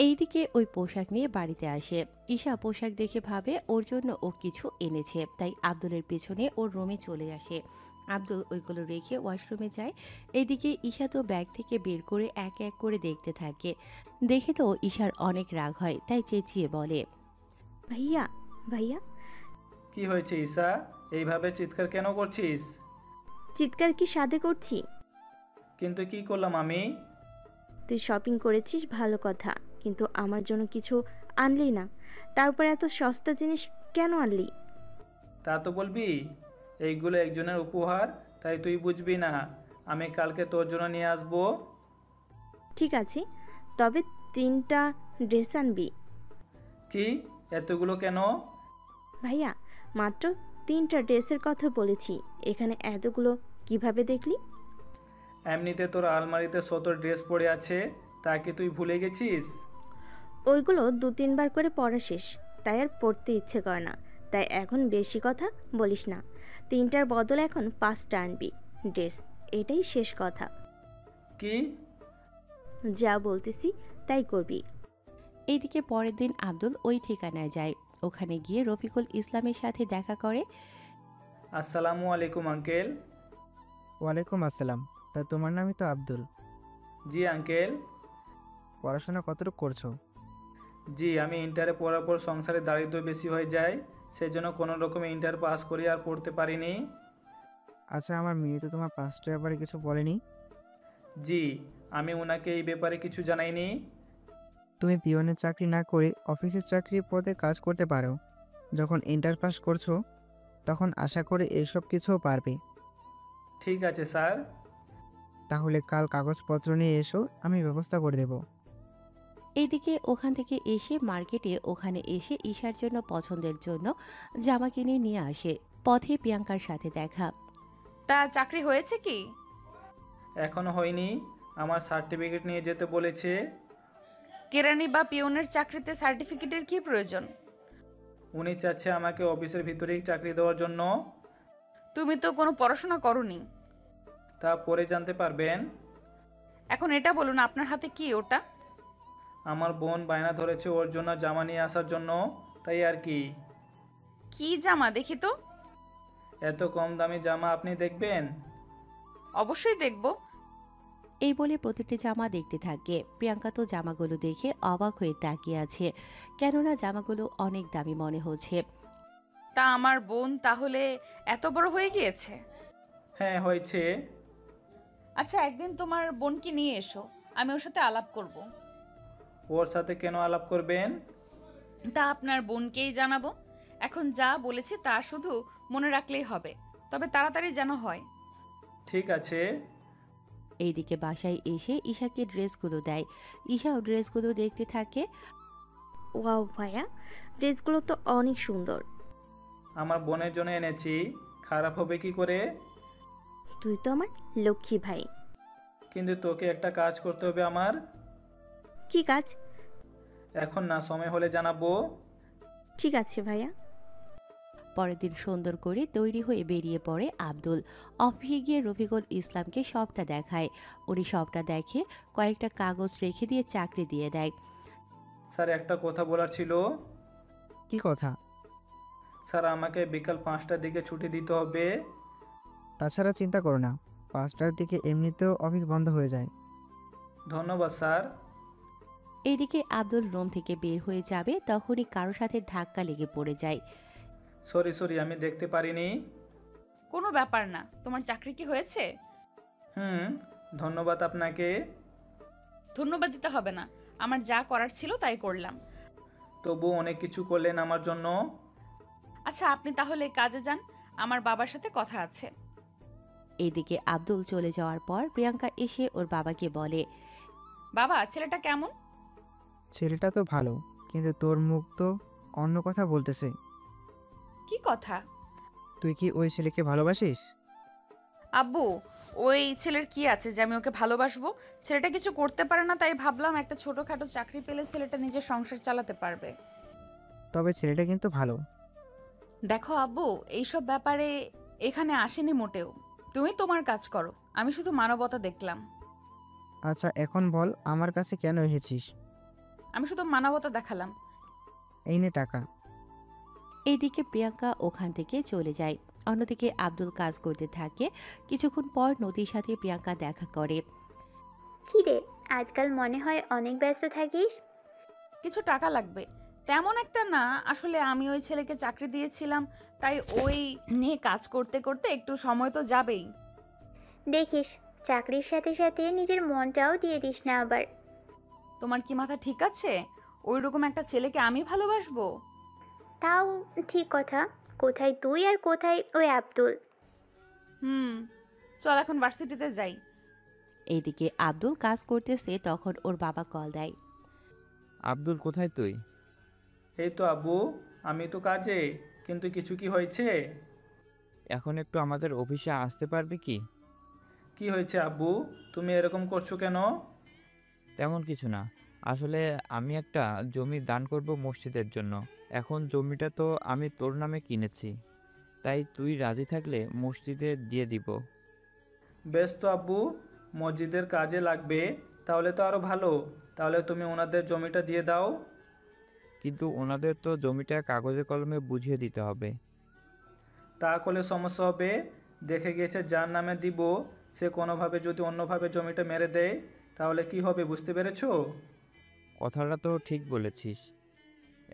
এইদিকে ওই পোশাক নিয়ে বাড়িতে আসে। ঈশা পোশাক দেখে ভাবে ওর জন্য ও কিছু এনেছে, তাই আব্দুলের পেছনে ওর রুমে চলে আসে। আব্দুল ওইগুলো রেখে ওয়াশরুমে যায়। এইদিকে ঈশা তো ব্যাগ থেকে বের করে এক এক করে দেখতে থাকে। দেখে তো ঈশার অনেক রাগ হয়, তাই চেঁচিয়ে বলে, ভাইয়া ভাইয়া। কি হয়েছে ঈশা, এইভাবে চিৎকার কেন করছিস? চিৎকার কি সাধে করছি? কিন্তু কি করলাম আমি? তুই শপিং করেছিস ভালো কথা, কিন্তু আমার জন্য কিছু আনলি না। তারপর এত সস্তা জিনিস কেন আনলি? তা তো বলবি, এইগুলো একজনের উপহার, তাই তুই বুঝবি না। আমি কালকে তোর জন্য নিয়ে আসবো। ঠিক আছে, তবে 3টা ড্রেস আনবি। কি, এতগুলো কেন? ভাইয়া, মাত্র 3টা ড্রেসের কথা বলেছি, এখানে এতগুলো কিভাবে দেখলি? এমনিতে তোর আলমারিতে 100 ড্রেস পড়ে আছে, তা কি তুই ভুলে গেছিস? ওইগুলো 2-3 বার করে পরা শেষ, তাই আর পড়তে ইচ্ছে করে না। তাই এখন বেশি কথা বলিস না। 3টার বদলে এখন 5টা আনবি ড্রেস, এটাই শেষ কথা। কি? যা বলতেছি তাই করবি। এইদিকে পরের দিন আব্দুল ওই ঠিকানায় যায়। ওখানে গিয়ে রফিকুল ইসলামের সাথে দেখা করে। আসসালামু আলাইকুম আঙ্কেল। ওয়ালাইকুম আসসালাম। তা তোমার নামই তো আব্দুল। জি আঙ্কেল। পড়াশোনা কতটুকু করছো? জি, আমি ইন্টারে পড়ার পর সংসারে দারিদ্র্য বেশি হয়ে যায়, সেজন্য কোনো রকমে ইন্টার পাস করি আর পড়তে পারিনি। আচ্ছা, আমার মেয়ে তো তোমার পাঁচটা ব্যাপারে কিছু বলেনি? জি, আমি ওনাকে এই ব্যাপারে কিছু জানাইনি। তুমি পিয়নের চাকরি না করে অফিসের চাকরির পদে কাজ করতে পারো। যখন ইন্টার পাস করছো তখন আশা করে এইসব কিছুও পারবে। ঠিক আছে স্যার। তাহলে কাল কাগজপত্র নিয়ে এসো, আমি ব্যবস্থা করে দেব। এইদিকে ওখান থেকে এসে মার্কেটে ওখানে এসে ঈশার জন্য পছন্দের জন্য জামা কিনে নিয়ে আসে। পথে প্রিয়াঙ্কার সাথে দেখা। তা চাকরি হয়েছে কি? এখনো হয়নি, আমার সার্টিফিকেট নিয়ে যেতে বলেছে। কেরানি বা পিয়নের চাকরিতে সার্টিফিকেটের কি প্রয়োজন? উনি চাচ্ছে আমাকে অফিসের ভিতরেই চাকরি দেওয়ার জন্য। তুমি তো কোনো পড়াশোনা করনি। তা পরে জানতে পারবেন। এখন এটা বলুন, আপনার হাতে কি ওটা? আমার বোন বায়না ধরেছে ওর জন্য জামা নিয়ে আসার জন্য, তাই আর কি। কি জামা দেখি তো? এত কম দামি জামা আপনি দেখবেন? অবশ্যই দেখব। এই বলে প্রতিটি জামা দেখতে থাকে। প্রিয়াঙ্কা তো জামাগুলো দেখে অবাক হয়ে তাকিয়ে আছে, কেননা জামাগুলো অনেক দামি মনে হচ্ছে। তা আমার বোন তাহলে এত বড় হয়ে গিয়েছে? হ্যাঁ হয়েছে। আচ্ছা, একদিন তোমার বোনকে নিয়ে এসো, আমি ওর সাথে আলাপ করব। ওর সাথে কেন আলাপ করবেন? তা আপনার বোনকেই জানাবো। এখন যা বলেছি তা শুধু মনে রাখলেই হবে, তবে তাড়াতাড়ি যেন হয়। ঠিক আছে। এইদিকে বাসায় এসে ঈশাকে ড্রেসগুলো দেয়। ঈশাও ড্রেসগুলো দেখতে থাকে। ওয়াও ভাইয়া, ড্রেসগুলো তো অনেক সুন্দর। আমার বোনের জন্য এনেছি, খারাপ হবে কি করে? তুই তো আমার লক্ষ্মী ভাই। কিন্তু তোকে একটা কাজ করতে হবে আমার। কি কাজ? এখন না, সময় হলে জানাবো। ঠিক আছে ভাইয়া। পরের দিন সুন্দর করে তৈরি হয়ে বেরিয়ে পড়ে আব্দুল। অফিসে গিয়ে রফিকুল ইসলামকে সবটা দেখায়। উনি সবটা দেখে কয়েকটা কাগজ রেখে দিয়ে চাকরি দিয়ে দেয়। স্যার, একটা কথা বলার ছিল। কি কথা? স্যার, আমাকে বিকাল 5টার দিকে ছুটি দিতে হবে। তাছাড়া চিন্তা করো না, 5টার দিকে এমনিতেও অফিস বন্ধ হয়ে যায়। ধন্যবাদ স্যার। এইদিকে আব্দুল রুম থেকে বের হয়ে যাবে, তখনই কারো সাথে ধাক্কা লেগে পড়ে যায়। সরি, আমি দেখতে পারিনি। কোনো ব্যাপার না, তোমার চাকরি কি হয়েছে? ধন্যবাদ আপনাকে। ধন্যবাদ দিতে হবে না, আমার যা করার ছিল তাই করলাম। তবু অনেক কিছু করলেন আমার জন্য। আচ্ছা, আপনি তাহলে কাজে যান, আমার বাবার সাথে কথা আছে। এইদিকে আব্দুল চলে যাওয়ার পর প্রিয়াঙ্কা এসে ওর বাবাকে বলে, বাবা, ছেলেটা কেমন? ছেলেটা তো ভালো, কিন্তু তোর মুখ তো অন্য কথা বলতেছে। কি কথা? তুই কি ওই ছেলেকে ভালোবাসিস? আব্বু, ওই ছেলের কি আছে যে আমি ওকে ভালোবাসবো? ছেলেটা কিছু করতে পারে না, তাই ভাবলাম একটা ছোটখাটো চাকরি পেলে ছেলেটা নিজের সংসার চালাতে পারবে। তবে ছেলেটা কিন্তু ভালো। দেখো আব্বু, এইসব ব্যাপারে এখানে আসেনি মোটেও। তুমি তোমার কাজ করো, আমি শুধু মানবতা দেখলাম। আচ্ছা, এখন বল আমার কাছে কেন এসেছিস? আমি শুধু মানবতা দেখালাম। এই নে টাকা। এইদিকে প্রিয়াঙ্কা ওখান থেকে চলে যায়। অন্যদিকে আব্দুল কাজ করতে থাকে। কিছুক্ষণ পর নদীর সাথে প্রিয়াঙ্কা দেখা করে। কি রে, আজকাল মনে হয় অনেক ব্যস্ত থাকিস। কিছু টাকা লাগবে। তেমন একটা না, আসলে আমি ওই ছেলেকে চাকরি দিয়েছিলাম, তাই ওই নিয়ে কাজ করতে করতে একটু সময় তো যাবেই। দেখিস, চাকরির সাথে সাথে নিজের মনটাও দিয়ে দিস না আবার। তোমার কি মাথা ঠিক আছে? ওই রকম একটা ছেলেকে আমি ভালোবাসবো? তাও ঠিক কথা, কোথায় তুই আর কোথায় ওই আব্দুল? চল এখন ভার্সিটিতে যাই। এইদিকে আব্দুল কাজ করতেছে, তখন ওর বাবা কল দেয়। আব্দুল, কোথায় তুই? এই তো আব্বু, আমি তো কাজে। কিন্তু কিছু কি হয়েছে? এখন একটু আমাদের অফিসে আসতে পারবি কি? কি হয়েছে আব্বু, তুমি এরকম করছো কেন? তেমন কিছু না, আসলে আমি একটা জমি দান করব মসজিদের জন্য। এখন জমিটা তো আমি তোর নামে কিনেছি, তাই তুই রাজি থাকলে মসজিদে দিয়ে দিব। বেশ তো আব্বু, মসজিদের কাজে লাগবে, তাহলে তো আরো ভালো। তাহলে তুমি ওনাদের জমিটা দিয়ে দাও। কিন্তু ওনাদের তো জমিটা কাগজে কলমে বুঝিয়ে দিতে হবে। তা করলে সমস্যা হবে। দেখে গেছে যার নামে দিব সে কোনোভাবে যদি অন্যভাবে জমিটা মেরে দেয় তাহলে কি হবে বুঝতে পেরেছো? কথাটা তো ঠিক বলেছিস।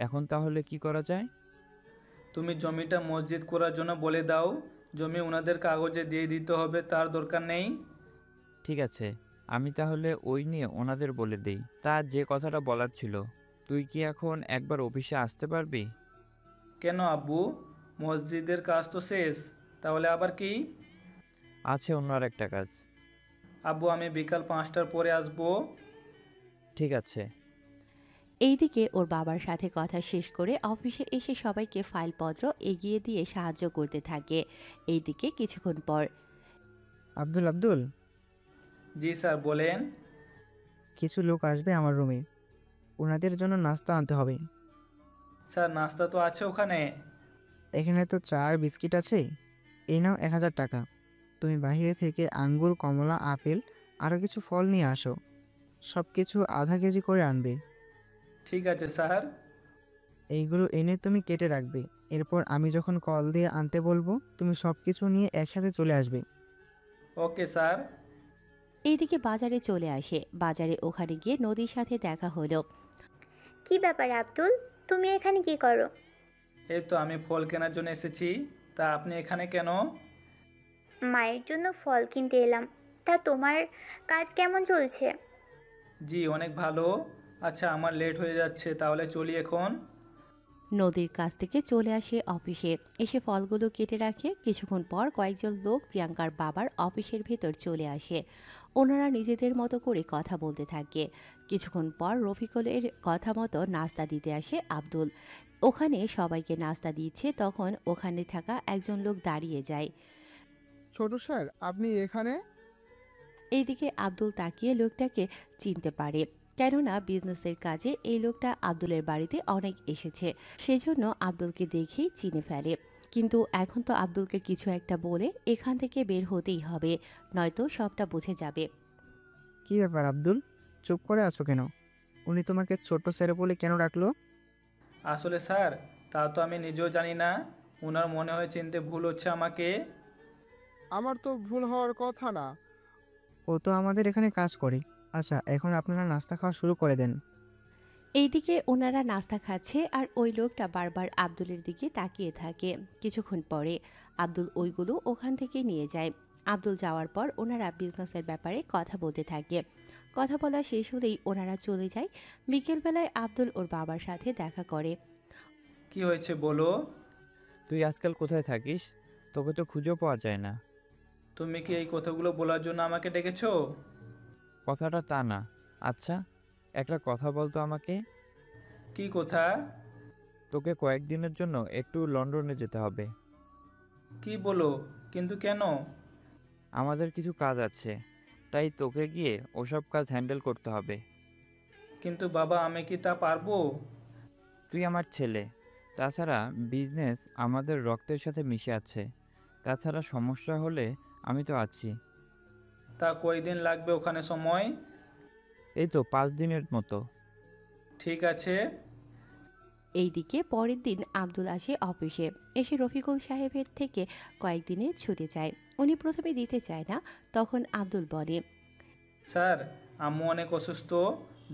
এখন তাহলে কি করা যায়? তুমি জমিটা মসজিদ করার জন্য বলে দাও। জমি ওনাদের কাগজে দিয়ে দিতে হবে, তার দরকার নেই। ঠিক আছে, আমি তাহলে ওই নিয়ে ওনাদের বলে দেই। তা যে কথাটা বলার ছিল, তুই কি এখন একবার অফিসে আসতে পারবি? কেন আব্বু, মসজিদের কাজ তো শেষ, তাহলে আবার কি? আছে অন্য আর একটা কাজ। আব্বু আমি বিকাল 5টার পরে আসবো। ঠিক আছে। এইদিকে ওর বাবার সাথে কথা শেষ করে অফিসে এসে সবাইকে ফাইলপত্র এগিয়ে দিয়ে সাহায্য করতে থাকে। এইদিকে কিছুক্ষণ পর আব্দুল আব্দুল, জি স্যার বলেন। কিছু লোক আসবে আমার রুমে, ওনাদের জন্য নাস্তা আনতে হবে। স্যার নাস্তা তো আছে ওখানে। এখানে তো চা আর বিস্কিট আছে। এই নাও 1000 টাকা। তুমি বাইরে থেকে আঙ্গুর, কমলা, আপেল আরও কিছু ফল নিয়ে আসো। সব কিছু আধা কেজি করে আনবে। ঠিক আছে স্যার। এইগুলো এনে তুমি কেটে রাখবে। এরপর আমি যখন কল দিয়ে আনতে বলবো তুমি সব কিছু নিয়ে একসাথে চলে আসবে। Okay sir. এইদিকে বাজারে চলে আসে। বাজারে ওখানে গিয়ে নদীর সাথে দেখা হলো। কি ব্যাপার আব্দুল, তুমি এখানে কি করো? এই তো আমি ফল কেনার জন্য এসেছি। তা আপনি এখানে কেন? মায়ের জন্য ফল কিনতে এলাম। তা তোমার কাজ কেমন চলছে? জি অনেক ভালো। আচ্ছা আমার লেট হয়ে যাচ্ছে, তাহলে চলি এখন। নদীর কাছ থেকে চলে আসে অফিসে, এসে ফলগুলো কেটে রাখে। কিছুক্ষণ পর কয়েকজন লোক প্রিয়াঙ্কার বাবার অফিসের ভেতর চলে আসে। ওনারা নিজেদের মতো করে কথা বলতে থাকে। কিছুক্ষণ পর রফিকুলের কথা মতো নাস্তা দিতে আসে আব্দুল। ওখানে সবাইকে নাস্তা দিচ্ছে, তখন ওখানে থাকা একজন লোক দাঁড়িয়ে যায়। ছোট স্যার আপনি এখানে? এইদিকে আব্দুল তাকিয়ে লোকটাকে চিনতে পারে, কেননা বিজনেসের কাজে এই লোকটা আব্দুলের বাড়িতে অনেক এসেছে। সেজন্য আব্দুলকে দেখেই চিনে ফেলে। কিন্তু এখন তো আব্দুলকে কিছু একটা বলে এখান থেকে বের হতেই হবে, নয়তো সবটা বুঝে যাবে। কি ব্যাপার আব্দুল, চুপ করে আছো কেন? উনি তোমাকে ছোট স্যার বলে কেন ডাকলো? আসলে স্যার তা তো আমি নিজেও জানি না। ওনার মনে হয় চিনতে ভুল হচ্ছে আমাকে। আমার তো ভুল হওয়ার কথা না। ও তো আমাদের এখানে কাজ করে। আচ্ছা এখন আপনারা নাস্তা খাওয়া শুরু করে দেন। এইদিকে ওনারা নাস্তা খাচ্ছে আর ওই লোকটা বারবার আব্দুলের দিকে তাকিয়ে থাকে। কিছুক্ষণ পরে আব্দুল ওইগুলো ওখান থেকে নিয়ে যায়। আব্দুল যাওয়ার পর ওনারা বিজনেসের ব্যাপারে কথা বলতে থাকে। কথা বলা শেষ হলেই ওনারা চলে যায়। বিকেলবেলায় আব্দুল ওর বাবার সাথে দেখা করে। কি হয়েছে বলো? তুই আজকাল কোথায় থাকিস? তোকে তো খুঁজেও পাওয়া যায় না। তুমি কি এই কথাগুলো বলার জন্য আমাকে ডেকেছো? কথাটা তা না। আচ্ছা একটা কথা বলতো আমাকে। কি কথা? তোকে কয়েকদিনের জন্য একটু লন্ডনে যেতে হবে। কি বলো? কিন্তু কেন? আমাদের কিছু কাজ আছে, তাই তোকে গিয়ে ওসব কাজ হ্যান্ডেল করতে হবে। কিন্তু বাবা আমি কি তা পারবো? তুই আমার ছেলে, তাছাড়া বিজনেস আমাদের রক্তের সাথে মিশে আছে। তাছাড়া সমস্যা হলে আমি তো আছি। তা কয়দিন লাগবে ওখানে সময়? এই তো 5 দিনের মতো। ঠিক আছে। এইদিকে পরের দিন আব্দুল আসে অফিসে। এসে রফিকুল সাহেবের থেকে কয়েকদিনের ছুটি চায়। উনি প্রথমে দিতে চায় না, তখন আব্দুল বলে, স্যার আম্মু অনেক অসুস্থ।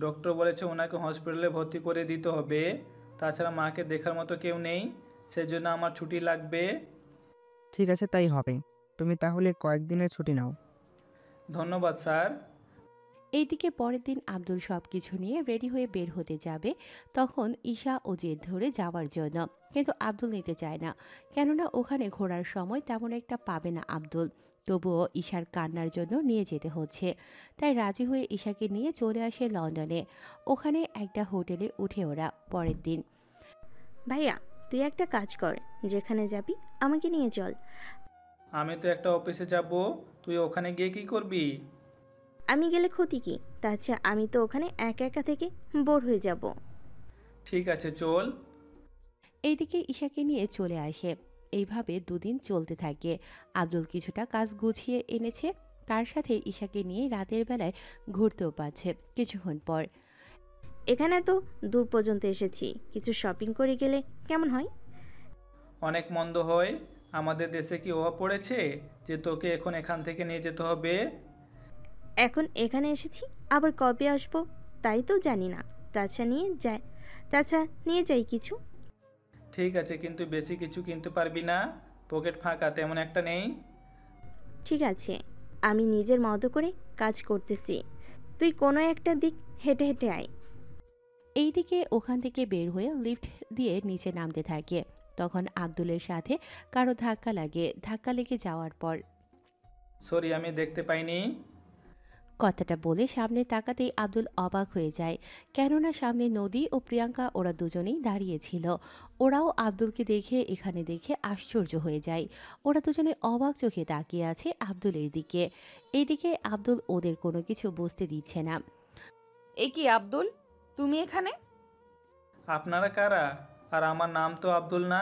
ডক্টর বলেছে ওনাকে হসপিটালে ভর্তি করে দিতে হবে। তাছাড়া মাকে দেখার মতো কেউ নেই, সেজন্য আমার ছুটি লাগবে। ঠিক আছে তাই হবে। তুমি তাহলে কয়েকদিনের ছুটি নাও। ধন্যবাদ স্যার। এইদিকে পরের দিন আব্দুল সব কিছু নিয়ে রেডি হয়ে বের হতে যাবে। তখন ঈশা ও জেদ ধরে যাওয়ার জন্য, কিন্তু আব্দুল নিতে চায় না, কেননা ওখানে ঘোরার সময় তেমন একটা পাবে না আব্দুল। তবুও ঈশার কান্নার জন্য নিয়ে যেতে হচ্ছে। তাই রাজি হয়ে ঈশাকে নিয়ে চলে আসে লন্ডনে। ওখানে একটা হোটেলে উঠে ওরা। পরের দিন, ভাইয়া তুই একটা কাজ কর, যেখানে যাবি আমাকে নিয়ে চল। আমি তো একটা অফিসে যাব, তুই ওখানে গিয়ে কি করবি? আমি গেলে ক্ষতি কি? তাছাড়া আমি তো ওখানে একা একা থেকে বোর হয়ে যাব। ঠিক আছে চল। এইদিকে ঈশাকে নিয়ে চলে আসে। এইভাবে দুদিন চলতে থাকে। আব্দুল কিছুটা কাজ গুছিয়ে এনেছে, তার সাথে ঈশাকে নিয়ে রাতের বেলায় ঘুরতেও পাচ্ছে। কিছুক্ষণ পর এখানে তো দূর পর্যন্ত এসেছি, কিছু শপিং করে গেলে কেমন হয়? অনেক মন্দ হয়। আমাদের দেশে কি অভাব পড়েছে যে তোকে এখন এখান থেকে নিয়ে যেতে হবে? এখন এখানে এসেছি, আবার কবে আসবো তাই তো জানি না। তাছাড়া নিয়ে যাই কিছু। ঠিক আছে, কিন্তু বেশি কিছু কিনতে পারবি না। পকেট ফাঁকা তেমন একটা নেই। ঠিক আছে, আমি নিজের মতো করে কাজ করতেছি, তুই কোনো একটা দিক হেঁটে হেঁটে আয়। এইদিকে ওখান থেকে বের হয়ে লিফট দিয়ে নিচে নামতে থাকে। তখন আব্দুলের সাথে কারো ধাক্কা লাগে। ধাক্কা লেগে যাওয়ার পর সরি, আমি দেখতে পাইনি। কথাটা বলে সামনে তাকাতেই আব্দুল অবাক হয়ে যায়, কেননা সামনে নদী ও প্রিয়াঙ্কা ওরা দুজনেই দাঁড়িয়েছিল। ওরাও আব্দুলকে এখানে দেখে আশ্চর্য হয়ে যায়। ওরা দুজনে অবাক চোখে তাকিয়ে আছে আব্দুলের দিকে। এইদিকে আব্দুল ওদের কোনো কিছু বুঝতে দিচ্ছে না। এ কি আব্দুল, তুমি এখানে? আপনারা কারা? আর আমার নাম তো আব্দুল না।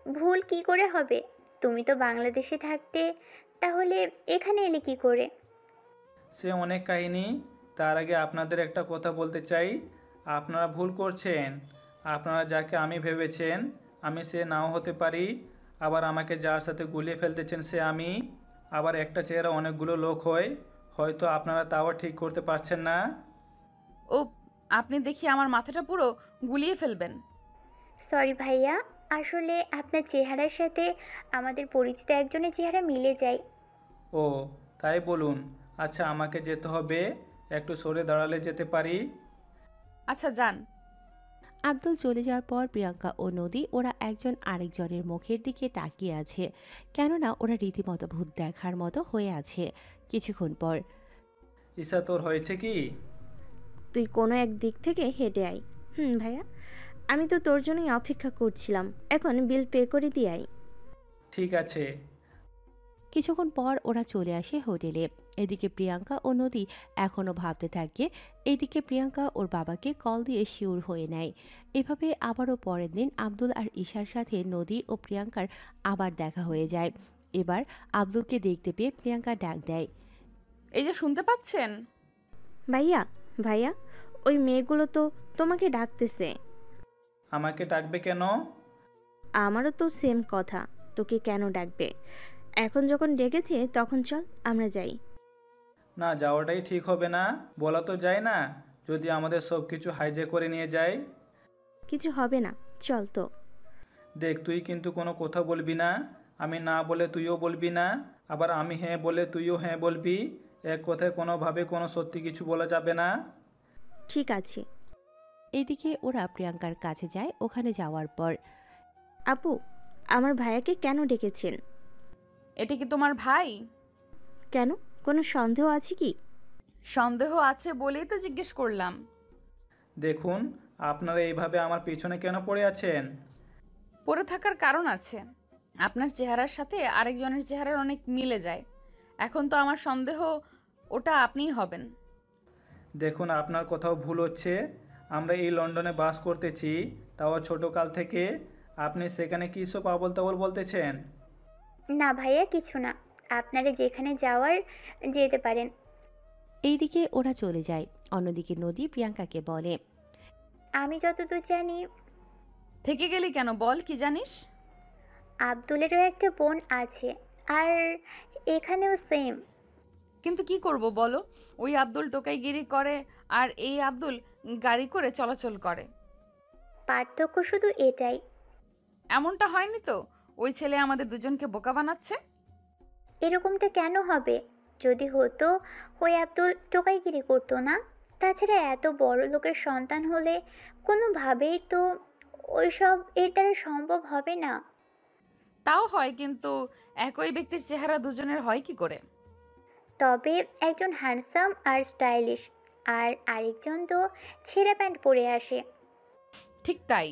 ভুল কি করে হবে? তুমি তো বাংলাদেশে থাকতে, তাহলে এখানে এলে কি করে? সে অনেক কাহিনী। তার আগে আপনাদের একটা কথা বলতে চাই। আপনারা ভুল করছেন। আপনারা যাকে আমি ভেবেছেন আমি সে নাও হতে পারি। আবার আমাকে যার সাথে গুলিয়ে ফেলতেছেন সে আমি। আবার একটা চেহারা অনেকগুলো লোক হয়, হয়তো আপনারা তাও ঠিক করতে পারছেন না। ও, আপনি দেখি আমার মাথাটা পুরো গুলিয়ে ফেলবেন। সরি ভাইয়া, আসলে আপনার চেহারার সাথে আমাদের পরিচিত একজনের চেহারা মিলে যায়। ও, তাই বলুন। আচ্ছা, আমাকে যেতে হবে, একটু সরে দাঁড়ালে যেতে পারি? আচ্ছা যান। আব্দুল চলে যাওয়ার পর প্রিয়াঙ্কা ও নদী ওরা একজন আরেকজনের মুখের দিকে তাকিয়ে আছে, কেননা ওরা রীতিমতো ভূত দেখার মতো হয়ে আছে। কিছুক্ষণ পর ঈশা, তোর হয়েছে কি? তুই কোনো এক দিক থেকে হেঁটে আয়। ভাইয়া, আমি তো তোর জন্যই অপেক্ষা করছিলাম, এখন বিল পে করে দিয়ে আয়। ঠিক আছে। কিছুক্ষণ পর ওরা চলে আসে হোটেলে। এদিকে প্রিয়াঙ্কা ও নদী এখনও ভাবতে থাকে। এদিকে প্রিয়াঙ্কা ওর বাবাকে কল দিয়ে শিওর হয়ে নেয়। এভাবে আবারও পরের দিন আব্দুল আর ঈশার সাথে নদী ও প্রিয়াঙ্কার আবার দেখা হয়ে যায়। এবার আব্দুলকে দেখতে পেয়ে প্রিয়াঙ্কা ডাক দেয়। এই যে শুনতে পাচ্ছেন? ভাইয়া ভাইয়া, ওই মেয়েগুলো তো তোমাকে ডাকতেছে। আমাকে ডাকবে কেন? আমারও তো সেম কথা, তোকে কেন ডাকবে? এখন যখন ডেকেছে তখন চল আমরা যাই। না, যাওয়াটাই ঠিক হবে না। বলা তো যায় না, যদি আমাদের সব কিছু হাইজ্যাক করে নিয়ে যায়। কিছু হবে না, চল তো। দেখ, তুই কিন্তু কোনো কথা বলবি না। আমি না বলে তুইও বলবি না, আবার আমি হ্যাঁ বলে তুইও হ্যাঁ বলবি। এক কথায় কোনোভাবে কোনো সত্যি কিছু বলা যাবে না। ঠিক আছে। এদিকে ওরা প্রিয়াঙ্কার কাছে যায়। ওখানে যাওয়ার পর আপু, আমার ভাইয়াকে কেন ডেকেছেন? এটা কি তোমার ভাই? কেন, কোনো সন্দেহ আছে কি? সন্দেহ আছে বলেই তো জিজ্ঞেস করলাম। দেখুন, আপনারা এইভাবে আমার পিছনে কেন পড়ে আছেন? পড়ে থাকার কারণ আছে। আপনার চেহারার সাথে আরেকজনের চেহারার অনেক মিলে যায়। এখন তো আমার সন্দেহ ওটা আপনিই হবেন। দেখুন, আপনার কোথাও ভুল হচ্ছে। আমরা এই লন্ডনে বাস করতেছি, তাও ছোটোকাল থেকে। আপনি সেখানে কী সব আবোল তাবোল বলতেছেন? না ভাইয়া, কিছু না, আপনারা যেখানে যাওয়ার যেতে পারেন। এইদিকে ওরা চলে যায়। অন্যদিকে নদী প্রিয়াঙ্কাকে বলে, আমি যতদূর জানি থেকে গেলি কেন, বল কি জানিস? আব্দুলেরও একটা বোন আছে, আর এখানেও সেম। কিন্তু কি করব বলো, ওই আব্দুল টোকাইগিরি করে আর এই আব্দুল গাড়ি করে চলাচল করে। পার্থক্য শুধু এটাই। এমনটা হয়নি তো? ওই ছেলে আমাদের দুজনকে বোকা বানাচ্ছে। এরকমটা কেন হবে? যদি হতো, ওই আব্দুল টোকাইগিরি করতো না। তাছাড়া এত বড় লোকের সন্তান হলে কোনোভাবেই তো ওইসব এর দ্বারা সম্ভব হবে না। তাও হয়, কিন্তু একই ব্যক্তির চেহারা দুজনের হয় কি করে? তবে একজন হ্যান্ডসাম আর স্টাইলিশ, আর আরেকজন তো ছেঁড়া প্যান্ট পরে আসে। ঠিক তাই।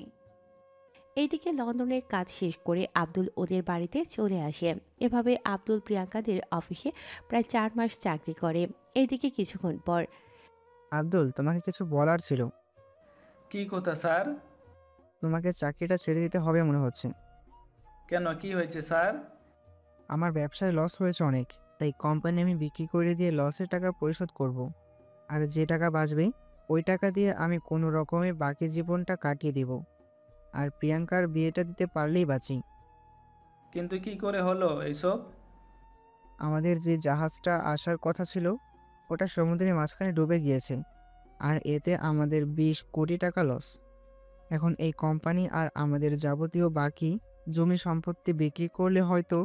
এইদিকে লন্ডনের কাজ শেষ করে আব্দুল ওদের বাড়িতে চলে আসে। এভাবে আব্দুল প্রিয়াঙ্কাদের অফিসে প্রায় 4 মাস চাকরি করে। এইদিকে কিছুক্ষণ পর আব্দুল, তোমাকে কিছু বলার ছিল। কি কথা স্যার? তোমাকে চাকরিটা ছেড়ে দিতে হবে মনে হচ্ছে। কেন, কি হয়েছে স্যার? আমার ব্যবসায় লস হয়েছে অনেক, তাই কোম্পানি আমি বিক্রি করে দিয়ে লসের টাকা পরিশোধ করব। আর যে টাকা বাঁচবে ওই টাকা দিয়ে আমি কোনো রকমে বাকি জীবনটা কাটিয়ে দিব। আর প্রিয়াঙ্কার বিয়েটা দিতে পারলেই বাঁচি। কিন্তু কি করে হলো এইসব? আমাদের যে জাহাজটা আসার কথা ছিল ওটা সমুদ্রের মাঝখানে ডুবে গিয়েছে, আর এতে আমাদের 20 কোটি টাকা লস। এখন এই কোম্পানি আর আমাদের যাবতীয় বাকি জমি সম্পত্তি বিক্রি করলে হয়তো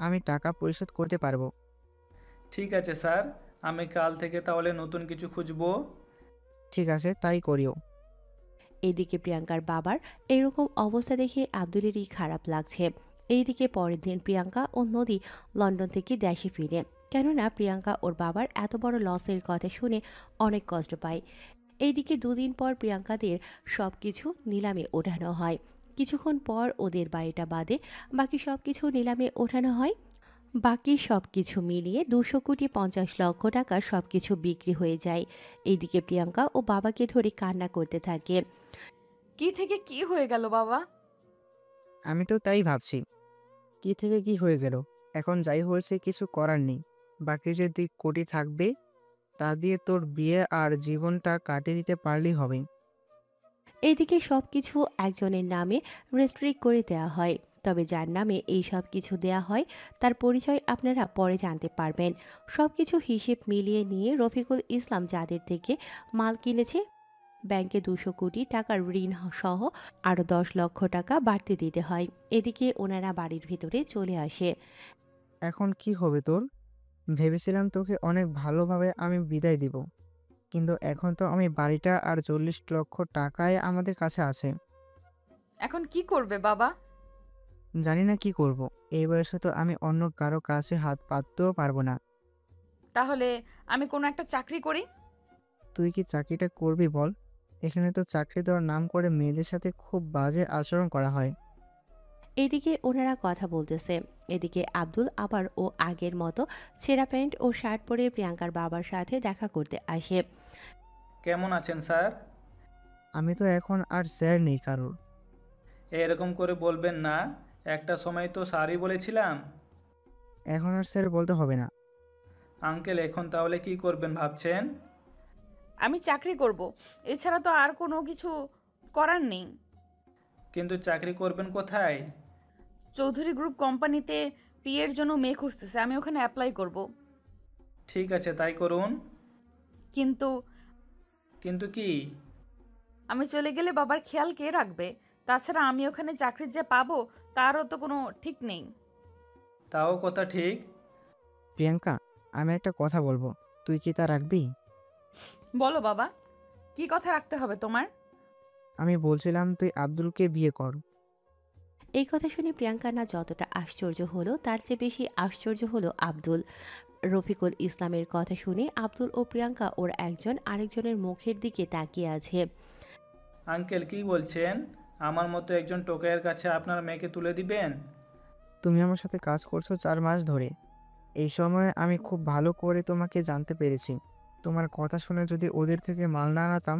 আমি টাকা পরিশোধ করতে পারবো। ঠিক আছে স্যার, আমি কাল থেকে তাহলে নতুন কিছু খুঁজবো। ঠিক আছে, তাই করিও। এদিকে প্রিয়াঙ্কার বাবার এরকম অবস্থা দেখে আব্দুলেরই খারাপ লাগছে। এইদিকে পরের দিন প্রিয়াঙ্কা ও নদী লন্ডন থেকে দেশে ফিরে, কেননা প্রিয়াঙ্কা ওর বাবার এত বড় লসের কথা শুনে অনেক কষ্ট পায়। এইদিকে দুদিন পর প্রিয়াঙ্কাদের সব কিছু নিলামে ওঠানো হয়। কিছুক্ষণ পর ওদের বাড়িটা বাদে বাকি সব কিছু নিলামে ওঠানো হয়। বাকি সব কিছু মিলিয়ে 250 কোটি টাকা সব কিছু বিক্রি হয়ে যায়। এইদিকে প্রিয়াঙ্কা ও বাবাকে ধরে কান্না করতে থাকে। কি থেকে কি হয়ে গেল বাবা? আমি তো তাই ভাবছি, কি থেকে কি হয়ে গেল। এখন যাই হয়েছে কিছু করার নেই। বাকি যে 2 কোটি থাকবে তা দিয়ে তোর বিয়ে আর জীবনটা কাটিয়ে দিতে পারলেই হবে। এইদিকে সব কিছু একজনের নামে রেস্ট্রিক্ট করে দেওয়া হয়, তবে যার নামে এই সব কিছু দেয়া হয় তার পরিচয় আপনারা পরে জানতে পারবেন। সব কিছু হিসেব মিলিয়ে নিয়ে রফিকুল ইসলাম যাদের থেকে মাল কিনেছে ব্যাংকে 200 কোটি টাকার ঋণ সহ আরও 10 লক্ষ টাকা বাড়তি দিতে হয়। এদিকে ওনারা বাড়ির ভিতরে চলে আসে। এখন কি হবে তোর? ভেবেছিলাম তোকে অনেক ভালোভাবে আমি বিদায় দিব, কিন্তু এখন তো আমি বাড়িটা আর 40 লক্ষ টাকায় আমাদের কাছে আছে। এখন কি করবে বাবা? জানি না কি করব। এই বয়সে তো আমি অন্য কারো কাছে হাত পাততেও পারবো না। তাহলে আমি কোনো একটা চাকরি করি। তুই কি চাকরিটা করবি বল? এখানে তো চাকরি দেওয়ার নাম করে মেয়েদের সাথে খুব বাজে আচরণ করা হয়। এদিকে ওনারা কথা বলতেছে, এদিকে আব্দুল আবার ও আগের মতো ছেঁড়া প্যান্ট ও শার্ট পরে প্রিয়াঙ্কার বাবার সাথে দেখা করতে আসে। কেমন আছেন স্যার? আমি তো এখন আর স্যার নেই কারোর। এরকম করে বলবেন না, একটা সময় তো স্যারই বলেছিলাম। এখন আর স্যার বলতে হবে না। আঙ্কেল, এখন তাহলে কি করবেন ভাবছেন? আমি চাকরি করব, এছাড়া তো আর কোনো কিছু করার নেই। কিন্তু চাকরি করবেন কোথায়? চৌধুরী গ্রুপ কোম্পানিতে পিএর জন্য মেয়ে খুঁজতেছে, আমি ওখানে অ্যাপ্লাই করব। ঠিক আছে, তাই করুন। কিন্তু কিন্তু কি? আমি চলে গেলে বাবার খেয়াল কে রাখবে? তাছাড়া আমি ওখানে চাকরি যে পাবো তারও তো কোনো ঠিক নেই। তাও কথা ঠিক। প্রিয়াঙ্কা, আমি একটা কথা বলবো, তুই কি তা রাখবি? বলো বাবা, কি কথা রাখতে হবে তোমার? আমি বলছিলাম তুই আব্দুলকে বিয়ে কর। এই কথা শুনে প্রিয়াঙ্কা না যতটা আশ্চর্য হলো তার চেয়ে বেশি আশ্চর্য হলো আব্দুল। রফিকুল ইসলামের কথা শুনে আব্দুল ও প্রিয়াঙ্কা ওর একজন আরেকজনের মুখের দিকে তাকিয়ে আছে। আঙ্কেল, কি বলছেন? আমার মতো একজন টোকাইয়ের কাছে আপনার মেয়েকে তুলে দিবেন? তুমি আমার সাথে কাজ করছো 4 মাস ধরে। এই সময়ে আমি খুব ভালো করে তোমাকে জানতে পেরেছি। তোমার কথা শুনে যদি ওদের থেকে মাল না আনাতাম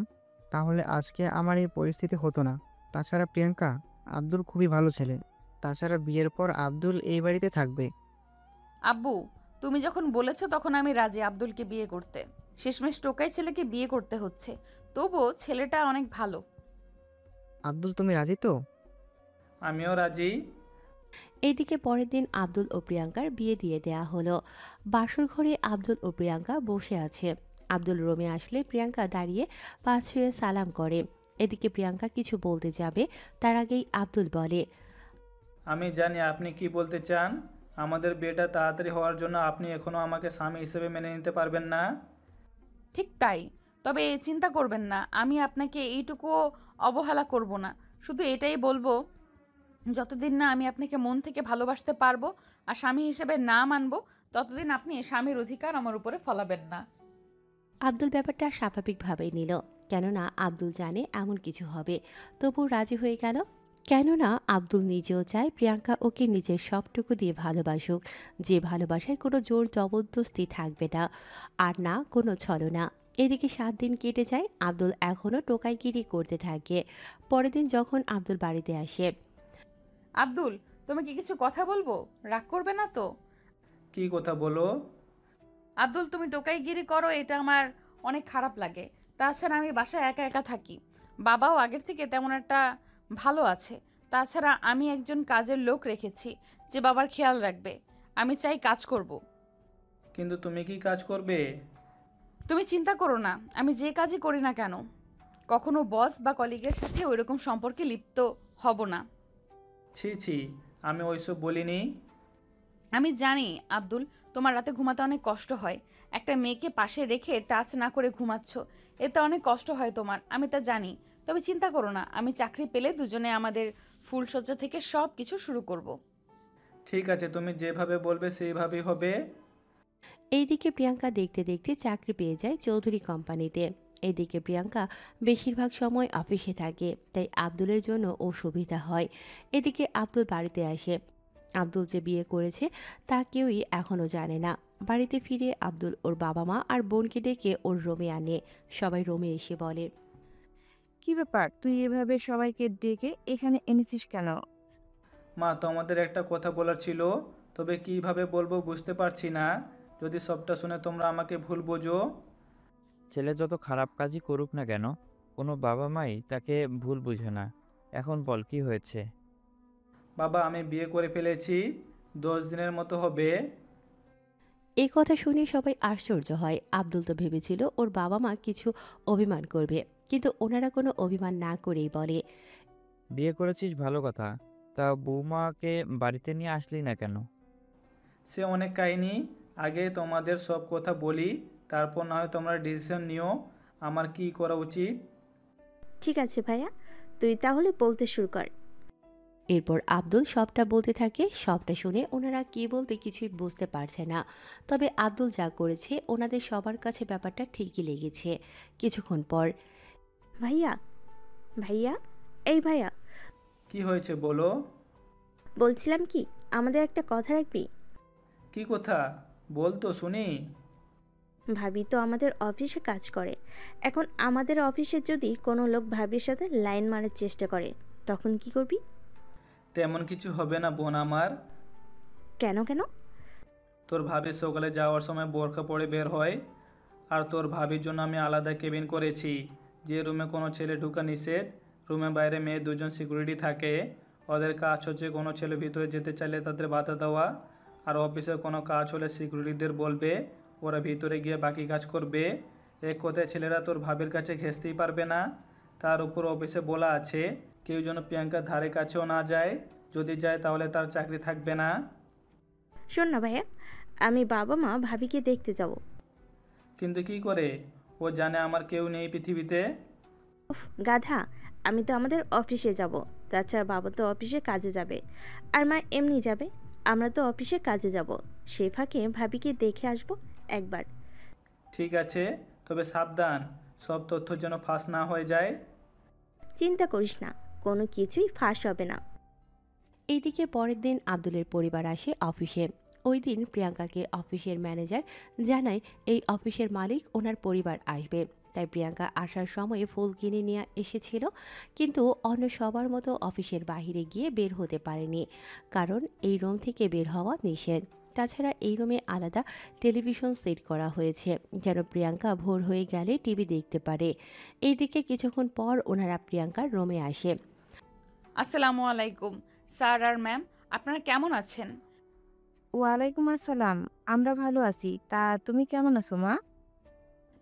তাহলে আজকে আমার এই পরিস্থিতি হতো না। তাছাড়া প্রিয়াঙ্কা, আব্দুল খুবই ভালো ছেলে। তাছাড়া বিয়ের পর আব্দুল এই বাড়িতে থাকবে। আব্বু, তুমি যখন বলেছো তখন আমি রাজি আব্দুলকে বিয়ে করতে। শেষমেশ টোকাই ছেলেকে বিয়ে করতে হচ্ছে, তবুও ছেলেটা অনেক ভালো। আব্দুল, তুমি রাজি তো? আমিও রাজি। এইদিকে পরের দিন আব্দুল ও প্রিয়াঙ্কার বিয়ে দিয়ে দেয়া হলো। বাসর ঘরে আব্দুল ও প্রিয়াঙ্কা বসে আছে। আব্দুল রুমে আসলে প্রিয়াঙ্কা দাঁড়িয়ে পা ছুঁয়ে সালাম করে। এদিকে প্রিয়াঙ্কা কিছু বলতে যাবে তার আগেই আব্দুল বলে, আমি জানি আপনি কি বলতে চান। আমাদের বিয়েটা তাড়াতাড়ি হওয়ার জন্য আপনি এখনও আমাকে স্বামী হিসেবে মেনে নিতে পারবেন না। ঠিক তাই, তবে চিন্তা করবেন না, আমি আপনাকে এইটুকুও অবহেলা করব না। শুধু এটাই বলবো, যতদিন না আমি আপনাকে মন থেকে ভালোবাসতে পারবো আর স্বামী হিসেবে না মানবো, ততদিন আপনি স্বামীর অধিকার আমার উপরে ফলাবেন না। আব্দুল ব্যাপারটা স্বাভাবিকভাবেই নিল, কেননা আব্দুল জানে এমন কিছু হবে। তবু রাজি হয়ে গেল, কেননা আব্দুল নিজেও চায় প্রিয়াঙ্কা ওকে নিজের সবটুকু দিয়ে ভালোবাসুক, যে ভালোবাসায় কোনো জোর জবরদস্তি থাকবে না, আর না কোনো ছলনা। এদিকে 7 দিন কেটে যায়, আব্দুল এখনও টোকাইগিরি করতে থাকে। পরের দিন যখন আব্দুল বাড়িতে আসে, আব্দুল, তুমি কি কিছু কথা বলবো? রাগ করবে না তো? কি কথা বলো? আব্দুল, তুমি টোকাইগিরি করো, এটা আমার অনেক খারাপ লাগে। তাছাড়া আমি বাসায় একা একা থাকি। বাবাও আগের থেকে তেমন একটা ভালো আছে। তাছাড়া আমি একজন কাজের লোক রেখেছি যে বাবার খেয়াল রাখবে। আমি চাই কাজ করব। কিন্তু তুমি কি কাজ করবে? তুমি চিন্তা করো না, আমি যে কাজই করি না কেন কখনো বস বা কলিগের সাথে ওইরকম সম্পর্কে লিপ্ত হব না। ছি ছি, আমি ওইসব বলিনি। আমি জানি আব্দুল, তোমার রাতে ঘুমাতে অনেক কষ্ট হয়। একটা মেয়েকে পাশে রেখে টাচ না করে ঘুমাচ্ছ, এতে অনেক কষ্ট হয় তোমার, আমি তা জানি। তবে চিন্তা করো না, আমি চাকরি পেলে দুজনে আমাদের ফুলসজ্জা থেকে সব কিছু শুরু করব। ঠিক আছে, তুমি যেভাবে বলবে সেইভাবেই হবে। এইদিকে প্রিয়াঙ্কা দেখতে দেখতে চাকরি পেয়ে যায় চৌধুরী কোম্পানিতে। এদিকে প্রিয়াঙ্কা বেশিরভাগ সময় অফিসে থাকে, তাই আব্দুলের জন্য ও সুবিধা হয়। এদিকে আব্দুল বাড়িতে আসে। আব্দুল যে বিয়ে করেছে তা কেউই এখনও জানে না। বাড়িতে ফিরে আব্দুল ওর বাবা মা আর বোনকে ডেকে ওর রুমে আনে। সবাই রুমে এসে বলে, কি ব্যাপার, তুই এভাবে সবাইকে ডেকে এখানে এনেছিস কেন? মা, তোমাদের একটা কথা বলার ছিল, তবে কিভাবে বলবো বুঝতে পারছি না। যদি সবটা শুনে তোমরা আমাকে ভুল বোঝো। ছেলে যত খারাপ কাজই করুক না কেন, কোনো বাবা মাই তাকে ভুল বুঝে না। এখন বল কি হয়েছে? বাবা, আমি বিয়ে করে ফেলেছি, 10 দিনের মতো হবে। এই কথা শুনে সবাই আশ্চর্য হয়। আব্দুল তো ভেবেছিল ওর বাবা মা কিছু অভিমান করবে, কিন্তু ওনারা কোনো অভিমান না করেই বলে, বিয়ে করেছিস ভালো কথা, তা বৌমাকে বাড়িতে নিয়ে আসলি না কেন? সে অনেক কাহিনী, আগে তোমাদের সব কথা বলি, তারপর না হয় তোমরা ডিসিশন নিও আমার কি করা উচিত। ঠিক আছে ভাইয়া, তুই তাহলে বলতে শুরু কর। এরপর আব্দুল সবটা বলতে থাকে। সবটা শুনে ওনারা কি বলবে কিছুই বুঝতে পারছে না। তবে আব্দুল যা করেছে ওনাদের সবার কাছে ব্যাপারটা ঠিকই লেগেছে। কিছুক্ষণ পর, ভাইয়া, ভাইয়া, এই ভাইয়া, কি হয়েছে বলো। বলছিলাম কি, আমাদের একটা কথা রাখবি? কি কথা বল তো শুনি। ভাবি তো আমাদের অফিসে কাজ করে। এখন আমাদের অফিসে যদি কোনো লোক ভাবির সাথে লাইন মারার চেষ্টা করে, তখন কি করবি? তেমন কিছু হবে না বোন আমার। কেন কেন? তোর ভাবি সকালে যাওয়ার সময় বোরকা পরে বের হয়, আর তোর ভাবির জন্য আমি আলাদা কেবিন করেছি, যে রুমে কোনো ছেলে ঢুকা নিষেধ। রুমে বাইরে মেয়ে দুজন সিকিউরিটি থাকে। ওদের কাজ হচ্ছে কোনো ছেলে ভিতরে যেতে চাইলে তাদের বাধা দেওয়া, আর অফিসের কোনো কাজ হলে সিকিউরিটিদের বলবে, ওরা ভিতরে গিয়ে বাকি কাজ করবে। এক কথায় ছেলেরা তোর ভাবির কাছে ঘেঁষতেই পারবে না। তার উপর অফিসে বলা আছে কেউ যেন প্রিয়াঙ্কার ধারে কাছেও না যায়, যদি যায় তাহলে তার চাকরি থাকবে না। শোন না ভাইয়া, আমি বাবা মা ভাবিকে দেখতে যাব। কিন্তু কি করে? ও জানে আমার কেউ নেই পৃথিবীতে। উফ গাধা, আমি তো আমাদের অফিসে যাব। তাছাড়া বাবা তো অফিসে কাজে যাবে, আর মা এমনি যাবে। আমরা তো অফিসে কাজে যাব, সে ফাঁকে ভাবিকে দেখে আসবো একবার। ঠিক আছে, তবে সাবধান, সব তথ্য যেন ফাঁস না হয়ে যায়। চিন্তা করিস না, কোনো কিছুই ফাঁস হবে না। এইদিকে পরের দিন আব্দুলের পরিবার আসে অফিসে। ওই দিন প্রিয়াঙ্কাকে অফিসের ম্যানেজার জানায় এই অফিসের মালিক ওনার পরিবার আসবে। তাই প্রিয়াঙ্কা আসার সময় ফুল কিনে নিয়ে এসেছিল, কিন্তু অন্য সবার মতো অফিসের বাইরে গিয়ে বের হতে পারেনি, কারণ এই রুম থেকে বের হওয়া নিষেধ। তাছাড়া এই রুমে আলাদা টেলিভিশন সেট করা হয়েছে, যেন প্রিয়াঙ্কা ভোর হয়ে গেলে টিভি দেখতে পারে। এইদিকে কিছুক্ষণ পর ওনারা প্রিয়াঙ্কার রুমে আসে। আসসালামু আলাইকুম স্যার আর ম্যাম, আপনারা কেমন আছেন? ওয়ালাইকুম আসসালাম, আমরা ভালো আছি, তা তুমি কেমন আছো মা?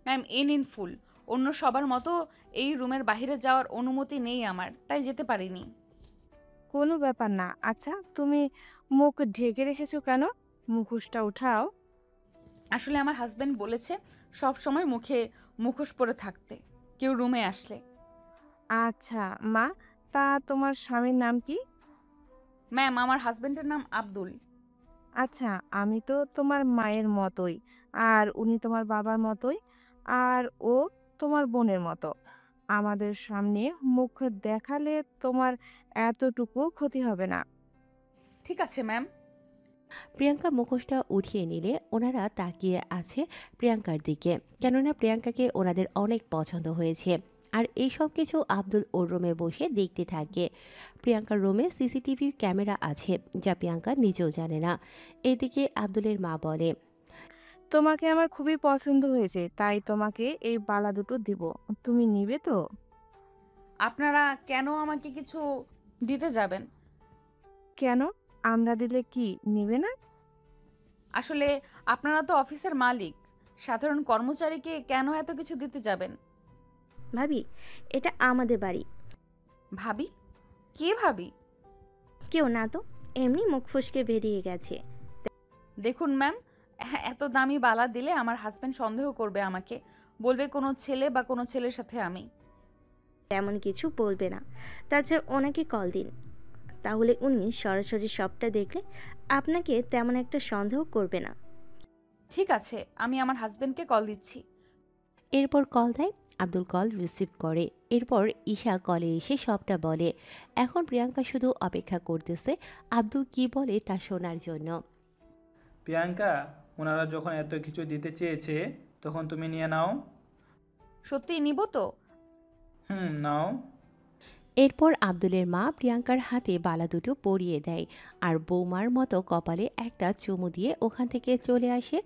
ম্যাম, এ নিন ফুল। অন্য সবার মতো এই রুমের বাইরে যাওয়ার অনুমতি নেই আমার, তাই যেতে পারিনি। কোনো ব্যাপার না। আচ্ছা, তুমি মুখ ঢেকে রেখেছো কেন? মুখোশটা উঠাও। আসলে আমার হাজবেন্ড বলেছে সব সময় মুখে মুখোশ পরে থাকতে কেউ রুমে আসলে। আচ্ছা মা, তা তোমার স্বামীর নাম কি? ম্যাম, আমার হাজবেন্ডের নাম আব্দুল। আচ্ছা, আমি তো তোমার মায়ের মতোই, আর উনি তোমার বাবার মতোই, আর ও তোমার বোনের মতো। আমাদের সামনে মুখ দেখালে তোমার এতটুকু ক্ষতি হবে না। ঠিক আছে ম্যাম। প্রিয়াঙ্কা মুখোশটা উঠিয়ে নিলে ওনারা তাকিয়ে আছে প্রিয়াঙ্কার দিকে, কেননা প্রিয়াঙ্কাকে ওনাদের অনেক পছন্দ হয়েছে। আর এই সব কিছু আব্দুল ওর রুমে বসে দেখতে থাকে। প্রিয়াঙ্কার রুমে সিসিটিভি ক্যামেরা আছে, যা প্রিয়াঙ্কা নিজেও জানে না। এদিকে আব্দুলের মা বলে, তোমাকে আমার খুবই পছন্দ হয়েছে, তাই তোমাকে এই বালা দুটো দিব। তুমি নিবে তো? আপনারা কেন আমাকে কিছু দিতে যাবেন? কেন? আমরা দিলে কি নিবে না? আসলে আপনারা তো অফিসের মালিক, সাধারণ কর্মচারীকে কেন এত কিছু দিতে যাবেন? ভাবি, এটা আমাদের বাড়ি। ভাবি? কে ভাবি? কেউ না তো, এমনি মুখ ফসকে বেরিয়ে গেছে। দেখুন ম্যাম, এত দামি বালা দিলে আমার হাজবেন্ড সন্দেহ করবে আমাকে, বলবে কোনো ছেলে বা কোনো ছেলের সাথে আমি। তেমন কিছু বলবে না। তাছাড়া ওনাকে কল দিন, তাহলে উনি সরাসরি সবটা দেখলে আপনাকে তেমন একটা সন্দেহ করবে না। ঠিক আছে, আমি আমার হাজবেন্ডকে কল দিচ্ছি। এরপর কল দেয়। আব্দুল কল রিসিভ করে। এরপর ঈশা কলে এসে সবটা বলে। এখন প্রিয়াঙ্কা শুধু অপেক্ষা করতেছে আব্দুল কি বলে তা শোনার জন্য। প্রিয়াঙ্কা, ওনারা যখন এত কিছু দিতে চেয়েছে তখন তুমি নিয়ে নাও। সত্যিই নিব তো? নাও। এরপর আব্দুলের মা প্রিয়াঙ্কার হাতে বালা দুটো পরিয়ে দেয় আর বৌমার মতো কপালে একটা চুমু দিয়ে ওখান থেকে চলে আসে।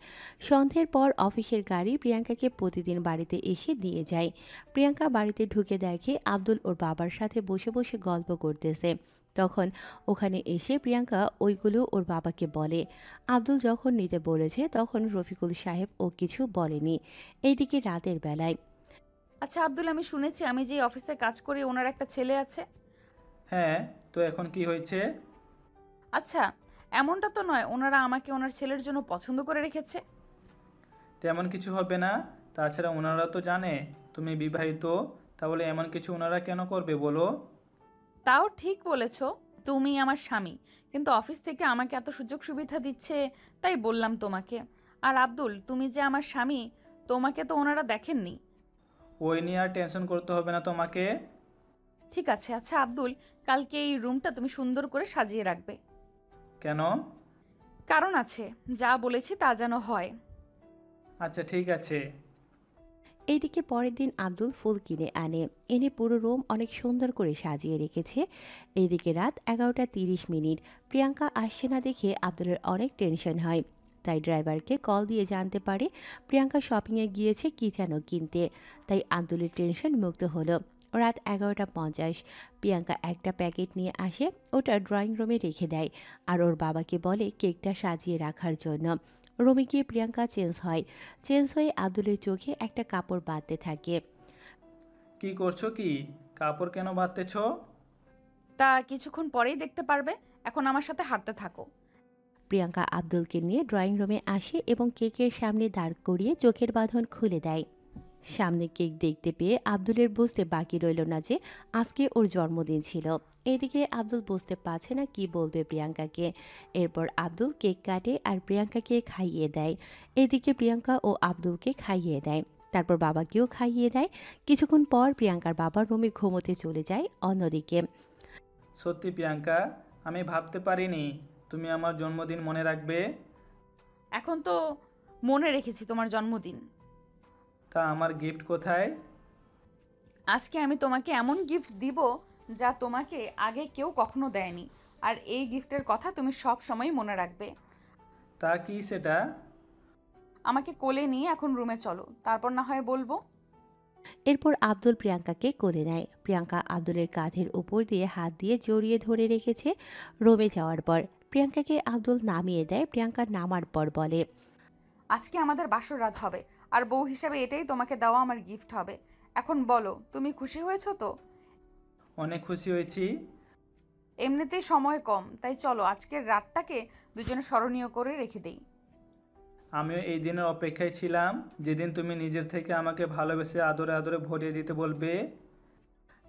সন্ধ্যের পর অফিসের গাড়ি প্রিয়াঙ্কাকে প্রতিদিন বাড়িতে এসে দিয়ে যায়। প্রিয়াঙ্কা বাড়িতে ঢুকে দেখে আব্দুল ওর বাবার সাথে বসে বসে গল্প করতেছে। তখন ওখানে এসে প্রিয়াঙ্কা ওইগুলো ওর বাবাকে বলে। আব্দুল যখন নিতে বলেছে তখন রফিকুল সাহেব ও কিছু বলেনি। এইদিকে রাতের বেলায়, আচ্ছা আব্দুল, আমি শুনেছি আমি যে অফিসে কাজ করি ওনার একটা ছেলে আছে। হ্যাঁ, তো এখন কি হয়েছে? আচ্ছা, এমনটা তো নয় ওনারা আমাকে ওনার ছেলের জন্য পছন্দ করে রেখেছে? তেমন কিছু হবে না। তাছাড়া ওনারা তো জানে তুমি বিবাহিত, তাহলে এমন কিছু ওনারা কেন করবে বলো? তাও ঠিক বলেছ, তুমি আমার স্বামী, কিন্তু অফিস থেকে আমাকে এত সুযোগ সুবিধা দিচ্ছে তাই বললাম তোমাকে। আর আব্দুল, তুমি যে আমার স্বামী, তোমাকে তো ওনারা দেখেননি। ওই নিয়ে আর টেনশন করতে হবে না তোমাকে। ঠিক আছে। আচ্ছা আব্দুল, কালকে এই রুমটা তুমি সুন্দর করে সাজিয়ে রাখবে। কেন? কারণ আছে, যা বলেছি তা যেন হয়। আচ্ছা ঠিক আছে। এইদিকে পরের দিন আব্দুল ফুল কিনে আনে, এনে পুরো রুম অনেক সুন্দর করে সাজিয়ে রেখেছে। এইদিকে রাত 11:30। প্রিয়াঙ্কা আসছে না দেখে আব্দুলের অনেক টেনশন হয়। তাই ড্রাইভারকে কল দিয়ে জানতে পারে প্রিয়াঙ্কা শপিংয়ে গিয়েছে কি যেন কিনতে। তাই আব্দুলের টেনশন মুক্ত হলো। রাত 11:50 প্রিয়াঙ্কা একটা প্যাকেট নিয়ে আসে, ওটা ড্রয়িং রুমে রেখে দেয় আর ওর বাবাকে বলে কেকটা সাজিয়ে রাখার জন্য। রুমে গিয়ে প্রিয়াঙ্কা চেঞ্জ হয়ে আব্দুলের চোখে একটা কাপড় বাঁধতে থাকে। কি করছো কি? কাপড় কেন বাঁধতেছ? তা কিছুক্ষণ পরেই দেখতে পারবে, এখন আমার সাথে হাঁটতে থাকো। প্রিয়াঙ্কা আব্দুলকে নিয়ে ড্রয়িং রুমে আসে এবং কেকের সামনে দাঁড় করিয়ে চোখের বাঁধন খুলে দেয়। সামনে কেক দেখতে পেয়ে আব্দুলের বুঝতে বাকি রইল না যে আজকে ওর জন্মদিন ছিল। এদিকে আব্দুল বুঝতে পারছে না কি বলবে প্রিয়াঙ্কাকে। এরপর আব্দুল কেক কাটে আর প্রিয়াঙ্কাকে খাইয়ে দেয়। এদিকে প্রিয়াঙ্কা ও আব্দুলকে খাইয়ে দেয়, তারপর বাবাকেও খাইয়ে দেয়। কিছুক্ষণ পর প্রিয়াঙ্কার বাবার রুমে ঘুমোতে চলে যায়। অন্যদিকে, সত্যি প্রিয়াঙ্কা, আমি ভাবতে পারিনি তুমি আমার জন্মদিন মনে রাখবে। এখন তো মনে রেখেছি তোমার জন্মদিন। তা আমার গিফট কোথায়? আজকে আমি তোমাকে এমন গিফট দিব যা তোমাকে আগে কেউ কখনো দেয়নি, আর এই গিফটের কথা তুমি সব সময় মনে রাখবে। তা কি সেটা? আমাকে কোলে নিয়ে এখন রুমে চলো, তারপর না হয় বলবো। এরপর আব্দুল প্রিয়াঙ্কাকে কোলে নেয়। প্রিয়াঙ্কা আব্দুলের কাঁধের উপর দিয়ে হাত দিয়ে জড়িয়ে ধরে রেখেছে। রুমে যাওয়ার পর প্রিয়াঙ্কাকে আব্দুল নামিয়ে দেয়। প্রিয়াঙ্কা নামার পর বলে, আজকে আমাদের বাসর রাত হবে, আর বউ হিসাবে এটাই তোমাকে দেওয়া আমার গিফট হবে। এখন বলো, তুমি খুশি হয়েছো তো? অনেক খুশি হয়েছি। এমনিতেই সময় কম, তাই চলো আজকের রাতটাকে দুজনে স্মরণীয় করে রেখে দেই। আমিও এই দিনের অপেক্ষায় ছিলাম, যেদিন তুমি নিজের থেকে আমাকে ভালোবেসে আদরে আদরে ভরিয়ে দিতে বলবে।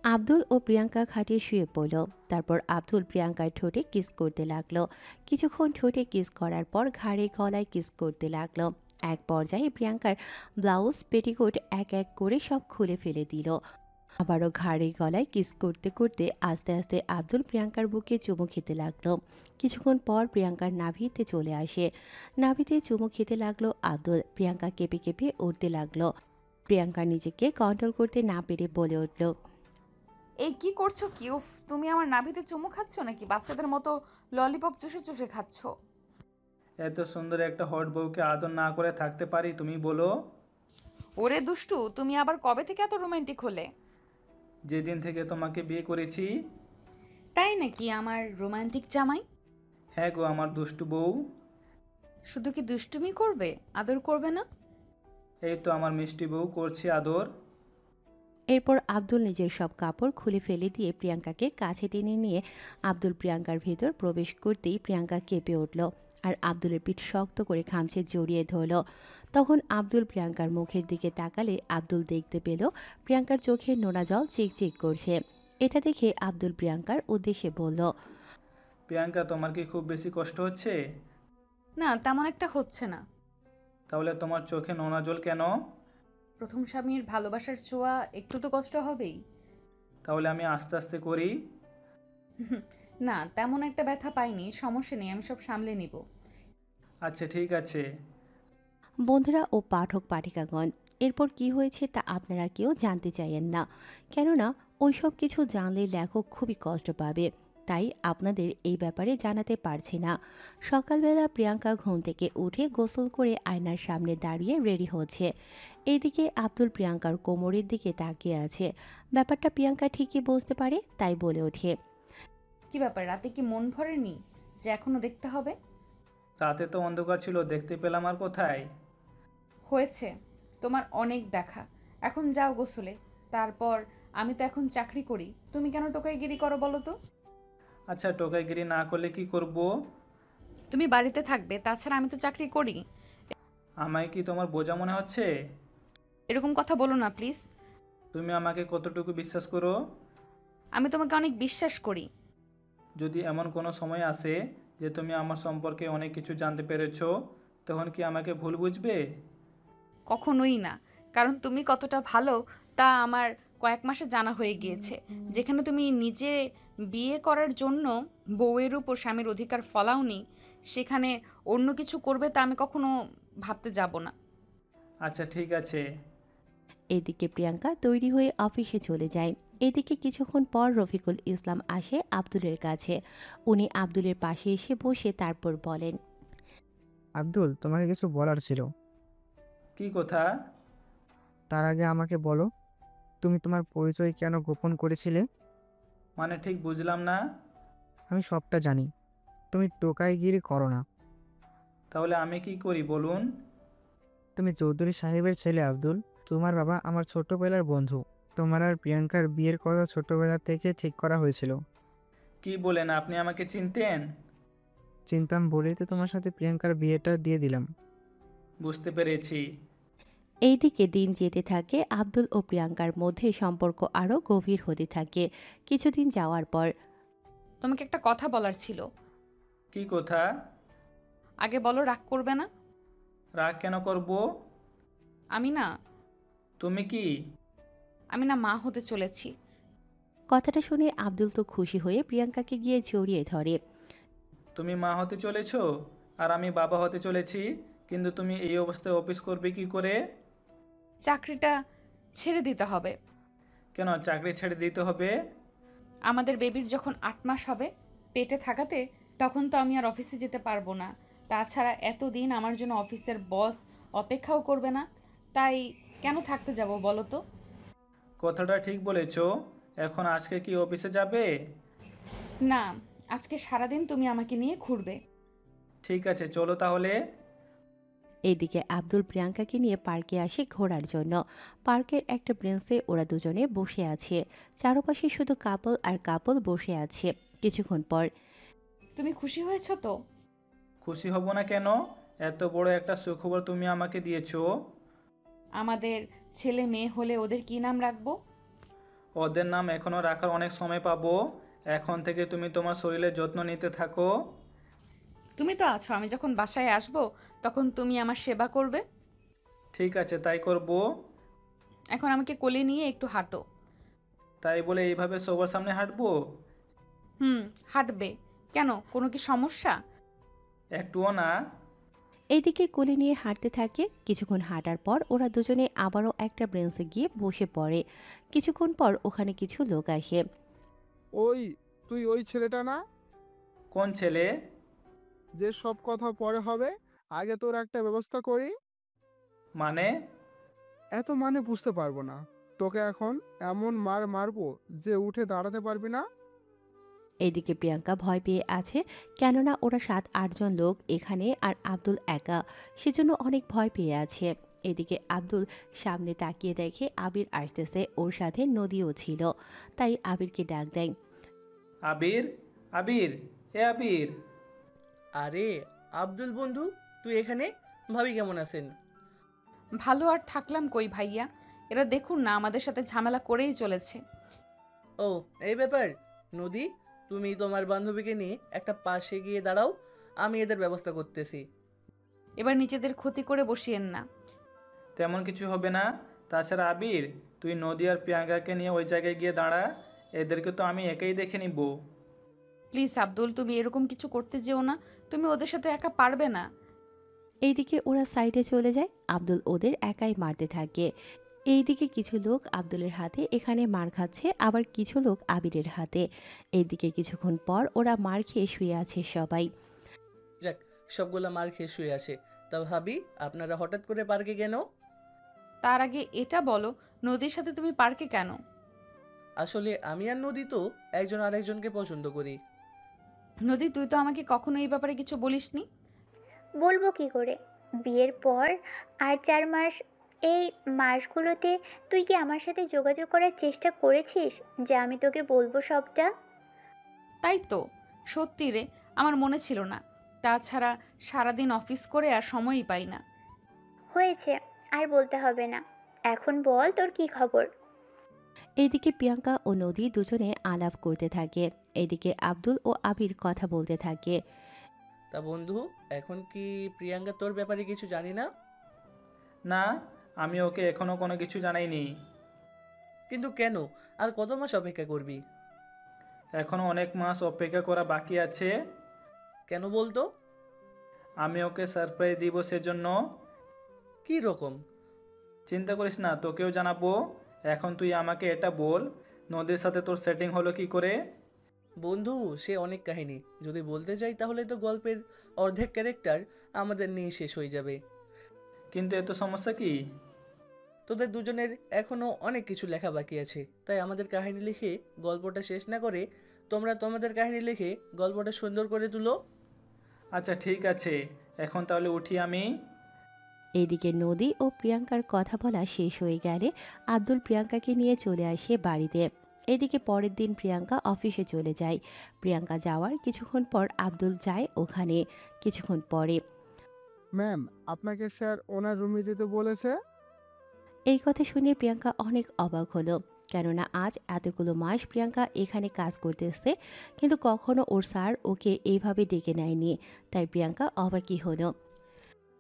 আব্দুল ও প্রিয়াঙ্কা খাটিয়ে শুয়ে পড়ল। তারপর আব্দুল প্রিয়াঙ্কার ঠোঁটে কিস করতে লাগলো। কিছুক্ষণ ঠোঁটে কিস করার পর ঘাড়ে গলায় কিস করতে লাগলো। এক পর্যায়ে প্রিয়াঙ্কার ব্লাউজ পেটিকোট এক এক করে সব খুলে ফেলে দিল। আবারও ঘাড়ে গলায় কিস করতে করতে আস্তে আস্তে আব্দুল প্রিয়াঙ্কার বুকে চুমু খেতে লাগলো। কিছুক্ষণ পর প্রিয়াঙ্কার নাভিতে চলে আসে। নাভিতে চুমু খেতে লাগলো আব্দুল। প্রিয়াঙ্কা কেঁপে কেঁপে উঠতে লাগলো। প্রিয়াঙ্কা নিজেকে কন্ট্রোল করতে না পেরে বলে উঠল, এই কি করছো কি? উফ, তুমি আমার নাভিতে চুমু খাচ্ছ নাকি বাচ্চাদের মতো ললিপপ চুষে চুষে খাচ্ছ? এত সুন্দর একটা হট বউকে আদর না করে থাকতে পারি তুমি বলো? ওরে দুষ্টু, তুমি আবার কবে থেকে এত রোমান্টিক হলে? যেদিন থেকে তোমাকে বিয়ে করেছি। তাই নাকি আমার রোমান্টিক জামাই? হ্যাঁ গো আমার দুষ্টু বউ। শুধু কি দুষ্টুমি করবে, আদর করবে না? এই তো আমার মিষ্টি বউ, করছি আদর। এরপর আব্দুল নিজের সব কাপড় খুলে ফেলে দিয়ে প্রিয়াঙ্কাকে কাছে টেনে নিয়ে আব্দুল প্রিয়াঙ্কার ভেতর প্রবেশ করতেই প্রিয়াঙ্কা কেঁপে উঠল আর আব্দুলের পিঠ শক্ত করে খামচে জড়িয়ে ধরল। তখন আব্দুল প্রিয়াঙ্কার মুখের দিকে তাকালে আব্দুল দেখতে পেল প্রিয়াঙ্কার চোখের নোনা জল চিকচিক করছে। এটা দেখে আব্দুল প্রিয়াঙ্কার উদ্দেশ্যে বলল, প্রিয়াঙ্কা তোমার কি খুব বেশি কষ্ট হচ্ছে? না, তেমন একটা হচ্ছে না। তাহলে তোমার চোখে নোনা জল কেন? প্রথম স্বামীর ভালোবাসার ছোঁয়া, একটু তো কষ্ট হবেই। তাহলে আমি আস্তে আস্তে করি। না, তেমন একটা ব্যথা পাইনি, সমস্যা নেই, আমি সব সামলে নিব। আচ্ছা ঠিক আছে। বন্ধুরা ও পাঠক পাঠিকাগণ, এরপর কি হয়েছে তা আপনারা কেউ জানতে চাইেন না, কেননা ওইসব কিছু জানলে লেখক খুবই কষ্ট পাবে, তাই আপনাদের এই ব্যাপারে জানাতে পারছি না। সকালবেলা প্রিয়াঙ্কা ঘুম থেকে উঠে গোসল করে আয়নার সামনে দাঁড়িয়ে রেডি হচ্ছে। এইদিকে আব্দুল প্রিয়াঙ্কার কোমরের দিকে তাকিয়ে আছে। ব্যাপারটা প্রিয়াঙ্কা ঠিকই বুঝতে পারে, তাই বলে ওঠে, কি ব্যাপার, রাতে কি মন ভরেনি যে এখনো দেখতে হবে? রাতে তো অন্ধকার ছিল, দেখতে পেলাম আর কোথায়? হয়েছে, তোমার অনেক দেখা, এখন যাও গোসলে। তারপর আমি তো এখন চাকরি করি, তুমি কেন টোকাইগিরি করো বলো তো? আচ্ছা টোকাইগিরি না করলে কি করব? তুমি বাড়িতে থাকবে, তাছাড়া আমি তো চাকরি করি। আমায় কি তোমার বোঝা মনে হচ্ছে? এরকম কথা বলো না প্লিজ। তুমি আমাকে কতটুকু বিশ্বাস করো? আমি তোমাকে অনেক বিশ্বাস করি। যদি এমন কোনো সময় আসে যে তুমি আমার সম্পর্কে অনেক কিছু জানতে পেরেছো, তখন কি আমাকে ভুল বুঝবে? কখনোই না, কারণ তুমি কতটা ভালো তা আমার কয়েক মাসে জানা হয়ে গিয়েছে। যেখানে তুমি নিজে বিয়ে করার জন্য বউয়ের উপর স্বামীর অধিকার ফলাওনি, সেখানে অন্য কিছু করবে তা আমি কখনো ভাবতে যাব না। আচ্ছা ঠিক আছে। এদিকে প্রিয়াঙ্কা তৈরি হয়ে অফিসে চলে যায়। এদিকে কিছুক্ষণ পর রফিকুল ইসলাম আসে আব্দুলের কাছে। উনি আব্দুলের পাশে এসে বসে তারপর বলেন, আব্দুল, তোমাকে কিছু বলার ছিল। কি কথা? তার আগে আমাকে বলো, তুমি তোমার পরিচয় কেন গোপন করেছিলে? মানে ঠিক বুঝলাম না। আমি সবটা জানি, তুমি টোকাইগিরি করো না। তাহলে আমি কি করি বলুন? তুমি চৌধুরী সাহেবের ছেলে আব্দুল। তোমার বাবা আমার ছোটবেলার বন্ধু। তোমার আর প্রিয়াঙ্কার বিয়ের কথা ছোটবেলা থেকে ঠিক করা হয়েছিল। কি বলেন, আপনি আমাকে চিনতেন? চিনতাম বলেই তো তোমার সাথে প্রিয়াঙ্কার বিয়েটা দিয়ে দিলাম। বুঝতে পেরেছি। এইদিকে দিন যেতে থাকে, আব্দুল ও প্রিয়াঙ্কার মধ্যে সম্পর্ক আরও গভীর হতে থাকে। কিছুদিন যাওয়ার পর, তোমাকে একটা কথা বলার ছিল। কি কথা? আগে বলো, রাগ করবে না? রাগ কেন করব? আমি না তুমি কি? আমি না মা হতে চলেছি। কথাটা শুনে আব্দুল তো খুশি হয়ে প্রিয়াঙ্কাকে গিয়ে জড়িয়ে ধরে। তুমি মা হতে চলেছো আর আমি বাবা হতে চলেছি, কিন্তু তুমি এই অবস্থায় অফিস করবে কি করে? চাকরিটা ছেড়ে দিতে হবে। কেন চাকরি ছেড়ে দিতে হবে? আমাদের বেবির যখন 8 মাস হবে পেটে থাকাতে, তখন তো আমি আর অফিসে যেতে পারবো না। তাছাড়া এতদিন আমার জন্য অফিসের বস অপেক্ষাও করবে না, তাই কেন থাকতে যাব বলো তো? কথাটা ঠিক বলেছো। এখন আজকে কি অফিসে যাবে? না, আজকে সারাদিন তুমি আমাকে নিয়ে ঘুরবে। ঠিক আছে চলো তাহলে। এইদিকে আব্দুল প্রিয়াঙ্কাকে নিয়ে পার্কে আসে ঘোরার জন্য। পার্কের একটা বেঞ্চে ওরা দুজনে বসে আছে। চারপাশে শুধু কাপল আর কাপল বসে আছে। কিছুক্ষণ পর, তুমি খুশি হয়েছো তো? খুশি হব না কেন? এত বড় একটা সুখবর তুমি আমাকে দিয়েছো। আমাদের ছেলে মেয়ে হলে ওদের কি নাম রাখবো? ওদের নাম এখনো রাখার অনেক সময় পাবো। এখন থেকে তুমি তোমার শরীরের যত্ন নিতে থাকো। তুমি তো আছো, আমি যখন বাসায় আসবো তখন তুমি আমার সেবা করবে। ঠিক আছে তাই করব। এখন আমাকে কোলে নিয়ে একটু হাঁটো। তাই বলে এইভাবে সবার সামনে হাঁটবো? হাঁটবে কেন, কোনো কি সমস্যা? একটুও না। এইদিকে কোলে নিয়ে হাঁটতে থাকে। কিছুক্ষণ হাঁটার পর ওরা দুজনে আবারও একটা বেঞ্চে গিয়ে বসে পড়ে। কিছুক্ষণ পর ওখানে কিছু লোক আসে। ওই তুই ওই ছেলেটা না? কোন ছেলে? যে সব কথা পরে হবে, আগে তোর একটা ব্যবস্থা করি। মানে? এত মানে বুঝতে পারবো না। তোকে এখন এমন মার মারবো যে উঠে দাঁড়াতে পারবি না। এদিকে প্রিয়াঙ্কা ভয় পেয়ে আছে, কেননা ওরা 7-8 জন লোক এখানে আর আব্দুল একা, সেজন্য অনেক ভয় পেয়ে আছে। এদিকে আব্দুল সামনে তাকিয়ে দেখে আবির আসতেছে, ওর সাথে নদীও ছিল, তাই আবিরকে ডাক দেয়। আবির, আবির, এ আবির। আরে আব্দুল বন্ধু, তুই এখানে? ভাবি কেমন আছেন? ভালো আর থাকলাম কই ভাইয়া, এরা দেখুন না আমাদের সাথে ঝামেলা করেই চলেছে। ও, এই ব্যাপার। নদী, তুমি তোমার বান্ধবীকে নিয়ে একটা পাশে গিয়ে দাঁড়াও, আমি এদের ব্যবস্থা করতেছি। এবার নিজেদের ক্ষতি করে বসিয়েন না। তেমন কিছু হবে না। তাছাড়া আবির, তুই নদী আর প্রিয়াঙ্কাকে নিয়ে ওই জায়গায় গিয়ে দাঁড়া। এদেরকে তো আমি একাই দেখে নিব। প্লিজ আব্দুল, তুমি এরকম কিছু করতে যেও না, তুমি ওদের সাথে একা পারবে না। এইদিকে ওরা সাইডে চলে যায়, আব্দুল ওদের একাই মারতে থাকে। এইদিকে কিছু লোক আব্দুলের হাতে এখানে মার খাচ্ছে, আবার কিছু লোক আবিরের হাতে। এইদিকে কিছুক্ষণ পর ওরা মার খেয়ে শুয়ে আছে সবাই। যাক, সবগুলা মার খেয়ে শুয়ে আছে। তা ভাবি, আপনারা হঠাৎ করে পার্কে কেন? তার আগে এটা বলো, নদীর সাথে তুমি পার্কে কেন? আসলে আমি আর নদী তো একজন আরেকজনকে পছন্দ করি। নদী, তুই তো আমাকে কখনো এই ব্যাপারে কিছু বলিসনি। বলবো কি করে? বিয়ের পর আর 4 মাস, এই মাসগুলোতে তুই কি আমার সাথে যোগাযোগ করার চেষ্টা করেছিস যে আমি তোকে বলবো সবটা? তাই তো, সত্যি রে, আমার মনে ছিল না। তাছাড়া সারাদিন অফিস করে আর সময়ই পাই না। হয়েছে, আর বলতে হবে না। এখন বল তোর কি খবর? এইদিকে প্রিয়াঙ্কা ও নদী দুজনে আলাপ করতে থাকে, এইদিকে আব্দুল ও আবির কথা বলতে থাকে। তা বন্ধু, এখন কি প্রিয়াঙ্কা তোর ব্যাপারে কিছু জানি না? না, আমি ওকে এখনো কোনো কিছু জানাইনি। কিন্তু কেন? আর কত মাস অপেক্ষা করবি? এখনো অনেক মাস অপেক্ষা করা বাকি আছে। কেন বলতো? আমি ওকে সারপ্রাইজ দিব সেজন্য। কি রকম? চিন্তা করিস না, তোকেও জানাবো। এখন তুই আমাকে এটা বল, নদীর সাথে তোর সেটিং হলো কি করে? বন্ধু, সে অনেক কাহিনী। যদি বলতে চাই তাহলে তো গল্পের অর্ধেক ক্যারেক্টার আমাদের নিয়ে শেষ হয়ে যাবে। কিন্তু এত সমস্যা কি? তোদের দুজনের এখনো অনেক কিছু লেখা বাকি আছে, তাই আমাদের কাহিনী লিখে গল্পটা শেষ না করে তোমরা তোমাদের কাহিনী লিখে গল্পটা সুন্দর করে তুলো। আচ্ছা ঠিক আছে, এখন তাহলে উঠি আমি। এদিকে নদী ও প্রিয়াঙ্কার কথা বলা শেষ হয়ে গেলে আব্দুল প্রিয়াঙ্কাকে নিয়ে চলে আসে বাড়িতে। এদিকে পরের দিন প্রিয়াঙ্কা অফিসে চলে যায়। প্রিয়াঙ্কা যাওয়ার কিছুক্ষণ পর আব্দুল যায় ওখানে। কিছুক্ষণ পরে ম্যাম, আপনাকে স্যার ওনার রুমে যেতে বলেছে। এই কথা শুনে প্রিয়াঙ্কা অনেক অবাক হলো, কেননা আজ এতগুলো মাস প্রিয়াঙ্কা এখানে কাজ করতেছে, কিন্তু কখনো ওর স্যার ওকে এইভাবে ডেকে নেয়নি, তাই প্রিয়াঙ্কা অবাকই হলো।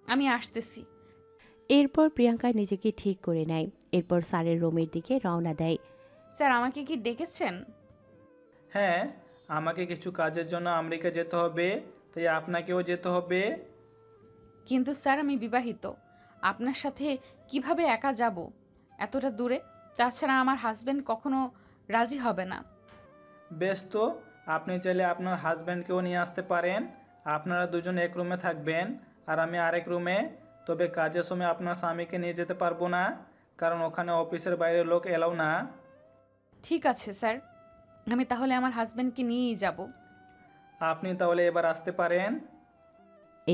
আমি আসতেছি। এরপর প্রিয়াঙ্কা নিজেকে ঠিক করে নেয়, এরপর স্যারের রুমের দিকে রওনা দেয়। স্যার, আমাকে কি ডেকেছেন? হ্যাঁ, আমাকে কিছু কাজের জন্য আমেরিকা যেতে হবে, তাই আপনাকেও যেতে হবে। কিন্তু স্যার, আমি বিবাহিত, আপনার সাথে কিভাবে একা যাব এতটা দূরে? তাছাড়া আমার হাজবেন্ড কখনো রাজি হবে না। বেশ তো, আপনি চাইলে আপনার হাজব্যান্ডকেও নিয়ে আসতে পারেন। আপনারা দুজন এক রুমে থাকবেন আর আমি আরেক রুমে। তবে কাজের সময় আপনার স্বামীকে নিয়ে যেতে পারবো না, কারণ ওখানে অফিসের বাইরের লোক এলাও না। ঠিক আছে স্যার, আমি তাহলে আমার হাজবেন্ডকে নিয়েই যাব। আপনি তাহলে এবার আসতে পারেন।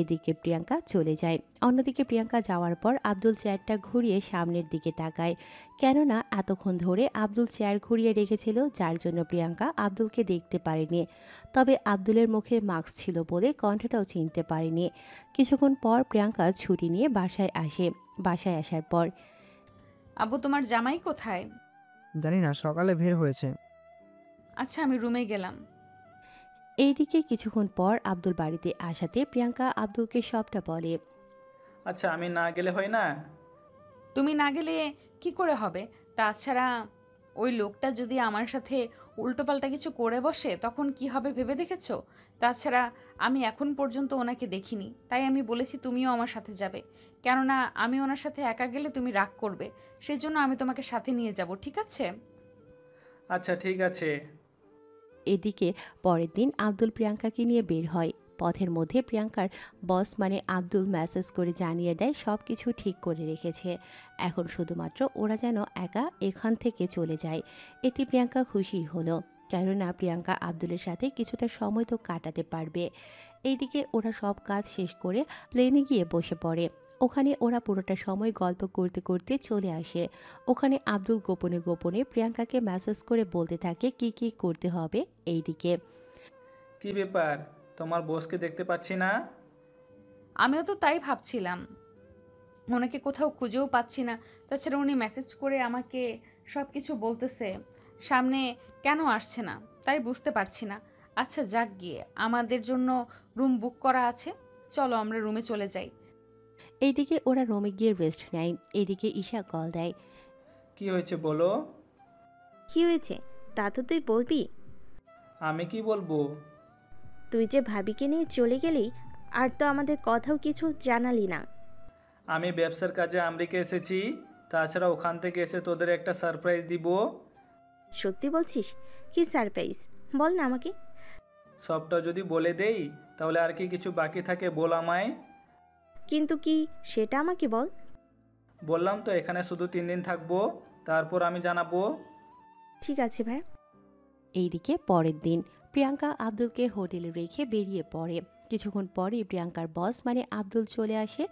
এদিকে প্রিয়াঙ্কা চলে যায়। অন্যদিকে প্রিয়াঙ্কা যাওয়ার পর আব্দুল চেয়ারটা ঘুরিয়ে সামনের দিকে তাকায়, কেননা এতক্ষণ ধরে আব্দুল চেয়ার ঘুরিয়ে রেখেছিল, যার জন্য প্রিয়াঙ্কা আব্দুলকে দেখতে পারেনি। তবে আব্দুলের মুখে মাস্ক ছিল বলে কণ্ঠটাও চিনতে পারেনি। কিছুক্ষণ পর প্রিয়াঙ্কা ছুটি নিয়ে বাসায় আসে। বাসায় আসার পর, আব্বু, তোমার জামাই কোথায়? জানি না, সকালে বের হয়েছে। আচ্ছা, আমি রুমে গেলাম। এইদিকে কিছুক্ষণ পর আব্দুল বাড়িতে আসাতে প্রিয়াঙ্কা আব্দুলকে সবটা বলে। আচ্ছা, আমি না গেলে হয় না? তুমি না গেলে কি করে হবে? তাছাড়া ওই লোকটা যদি আমার সাথে উল্টোপাল্টা কিছু করে বসে তখন কি হবে ভেবে দেখেছো? তাছাড়া আমি এখন পর্যন্ত ওনাকে দেখিনি, তাই আমি বলেছি তুমিও আমার সাথে যাবে, কেননা আমি ওনার সাথে একা গেলে তুমি রাগ করবে, সেই জন্য আমি তোমাকে সাথে নিয়ে যাব, ঠিক আছে? আচ্ছা ঠিক আছে। এদিকে পরের দিন আব্দুল প্রিয়াঙ্কাকে নিয়ে বের হয়। পথের মধ্যে প্রিয়াঙ্কার বস মানে আব্দুল মেসেজ করে জানিয়ে দেয় সব কিছু ঠিক করে রেখেছে, এখন শুধুমাত্র ওরা যেন একা এখান থেকে চলে যায়। এতে প্রিয়াঙ্কা খুশি হলো, কেননা প্রিয়াঙ্কা আব্দুলের সাথে কিছুটা সময় তো কাটাতে পারবে। এইদিকে ওরা সব কাজ শেষ করে প্লেনে গিয়ে বসে পড়ে। ওখানে ওরা পুরোটা সময় গল্প করতে করতে চলে আসে। ওখানে আব্দুল গোপনে গোপনে প্রিয়াঙ্কাকে মেসেজ করে বলতে থাকে কি কি করতে হবে। এইদিকে কি ব্যাপার, তোমার বসকে দেখতে পাচ্ছি না? আমিও তো তাই ভাবছিলাম, ওনাকে কোথাও খুঁজেও পাচ্ছি না। তাছাড়া উনি মেসেজ করে আমাকে সব কিছু বলতেছে, সামনে কেন আসছে না তাই বুঝতে পারছি না। আচ্ছা যাক গিয়ে, আমাদের জন্য রুম বুক করা আছে, চলো আমরা রুমে চলে যাই। এইদিকে ওরা রুমে গিয়ে রেস্ট নেয়। এইদিকে ঈশা কল দেয়। কি হয়েছে বলো? কি হয়েছে তা তো তুই বলবি। আমি কি বলবো? তুই যে ভাবিকে নিয়ে চলে গেলি, আর তো আমাদের কথাও কিছু জানালি না। আমি ব্যবসার কাজে আমেরিকা এসেছি, তাছাড়া ওখান থেকে এসে তোদের একটা সারপ্রাইজ দিব। সত্যি বলছিস? কি সারপ্রাইজ বল না আমাকে। সবটা যদি বলে দেই তাহলে আর কি কিছু বাকি থাকে বল আমায়। কিন্তু কি সেটা আমাকে বল। বললাম তো এখানে শুধু 3 দিন থাকবো, তারপর আমি জানাবো। ঠিক আছে ভাই। এইদিকে পরের দিন প্রিয়াঙ্কা আব্দুলকে হোটেলে রেখে বেরিয়ে পড়ে। কিছুক্ষণ পরেই প্রিয়াঙ্কার বস মানে আব্দুল চলে আসে।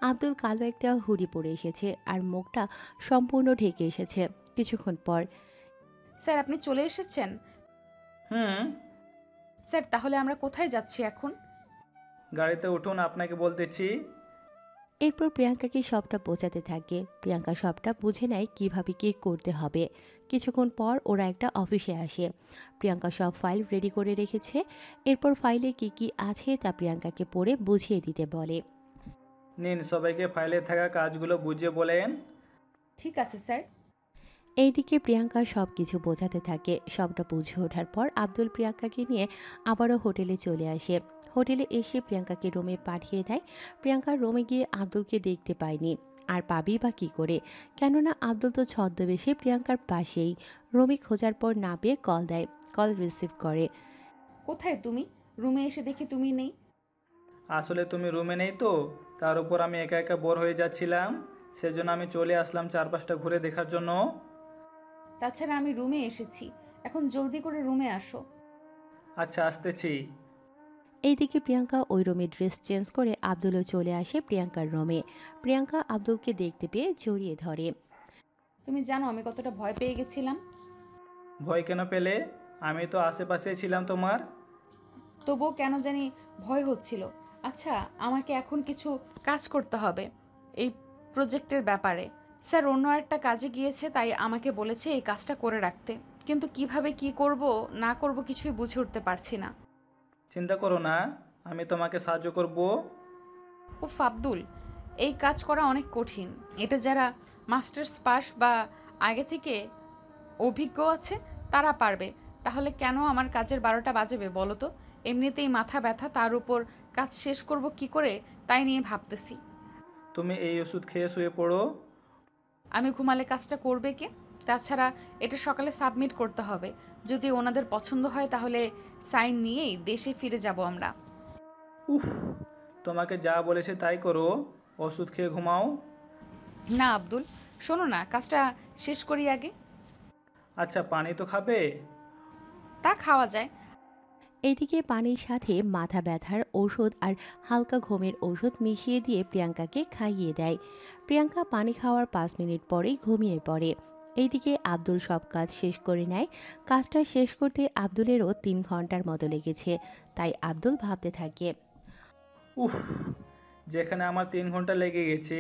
আব্দুল কালো একটা হুডি পরে এসেছে আর মুখটা সম্পূর্ণ ঢেকে এসেছে। কিছুক্ষণ পর, স্যার আপনি চলে এসেছেন? হুম। স্যার তাহলে আমরা কোথায় যাচ্ছি এখন? গাড়িতে উঠুন, আপনাকে বলতেছি। এরপর প্রিয়াঙ্কাকে সবটা বোঝাতে থাকে। প্রিয়াঙ্কা সবটা বুঝে নেয় কিভাবে কী করতে হবে। কিছুক্ষণ পর ওরা একটা অফিসে আসে। প্রিয়াঙ্কা সব ফাইল রেডি করে রেখেছে। এরপর ফাইলে কি কি আছে তা প্রিয়াঙ্কাকে পড়ে বুঝিয়ে দিতে বলে। নিন, সবাইকে ফাইলে থাকা কাজগুলো বুঝিয়ে বলেন। ঠিক আছে স্যার। এইদিকে প্রিয়াঙ্কা সব কিছু বোঝাতে থাকে। সবটা বুঝে ওঠার পর আব্দুল প্রিয়াঙ্কাকে নিয়ে আবারও হোটেলে চলে আসে। হোটেলে এসে প্রিয়াঙ্কাকে রুমে পাঠিয়ে দেয়। প্রিয়াঙ্কা রুমে গিয়ে আব্দুলকে দেখতে পায়নি, আর পাবি বা কী করে, কেননা আব্দুল তো ছদ্মবেশে প্রিয়াঙ্কার পাশেই। রুমে খোঁজার পর না পেয়ে কল দেয়। কল রিসিভ করে। কোথায় তুমি? রুমে এসে দেখি তুমি নেই। আসলে তুমি রুমে নেই তো, তার উপর আমি একা একা বোর হয়ে যাচ্ছিলাম, সেজন্য আমি চলে আসলাম চারপাশটা ঘুরে দেখার জন্য। তাছাড়া আমি রুমে এসেছি, এখন জলদি করে রুমে আসো। আচ্ছা, আসতেছি। এইদিকে প্রিয়াঙ্কা ওই রুমে ড্রেস চেঞ্জ করে আব্দুলও চলে আসে প্রিয়াঙ্কার রুমে। প্রিয়াঙ্কা আব্দুলকে দেখতে পেয়ে জড়িয়ে ধরে। তুমি জানো আমি কতটা ভয় পেয়ে গেছিলাম। ভয় কেন পেলে? আমি তো আশেপাশে ছিলাম তোমার। তবুও কেন জানি ভয় হচ্ছিল। আচ্ছা আমাকে এখন কিছু কাজ করতে হবে এই প্রজেক্টের ব্যাপারে। স্যার অন্য একটা কাজে গিয়েছে, তাই আমাকে বলেছে এই কাজটা করে রাখতে, কিন্তু কিভাবে কি করব না করব কিছুই বুঝে উঠতে পারছি না। চিন্তা করো না, আমি তোমাকে সাহায্য করব। উফ আব্দুল, এই কাজ করা অনেক কঠিন। এটা যারা মাস্টার্স পাস বা আগে থেকে অভিজ্ঞ আছে তারা পারবে। তাহলে কেন আমার কাজের 12টা বাজবে বলো তো? এমনিতেই মাথা ব্যথা, তার উপর কাজ শেষ করব কি করে তাই নিয়ে ভাবতেছি। তুমি এই ওষুধ খেয়ে শুয়ে পড়ো। আমি ঘুমালে কাজটা করবে কে? তাছাড়া এটা সকালে সাবমিট করতে হবে। যদি ওনাদের পছন্দ হয় তাহলে সাইন নিয়েই দেশে ফিরে যাব আমরা। উফ, তোমাকে যা বলেছে তাই করো, ওষুধ খেয়ে ঘুমাও। না আব্দুল, শোনো না, কাজটা শেষ করি আগে। আচ্ছা, পানি তো খাবে? তা খাওয়া যায়। এইদিকে পানির সাথে মাথা ব্যথার ঔষধ আর হালকা ঘুমের ঔষধ মিশিয়ে দিয়ে প্রিয়াঙ্কাকে খাইয়ে দেয়। প্রিয়াঙ্কা পানি খাওয়ার 5 মিনিট পরেই ঘুমিয়ে পড়ে। এইদিকে আব্দুল সব কাজ শেষ করে নেয়। কাজটা শেষ করতে আব্দুলেরও 3 ঘন্টার মতো লেগেছে। তাই আব্দুল ভাবতে থাকে, উফ, যেখানে আমার 3 ঘন্টা লেগে গেছে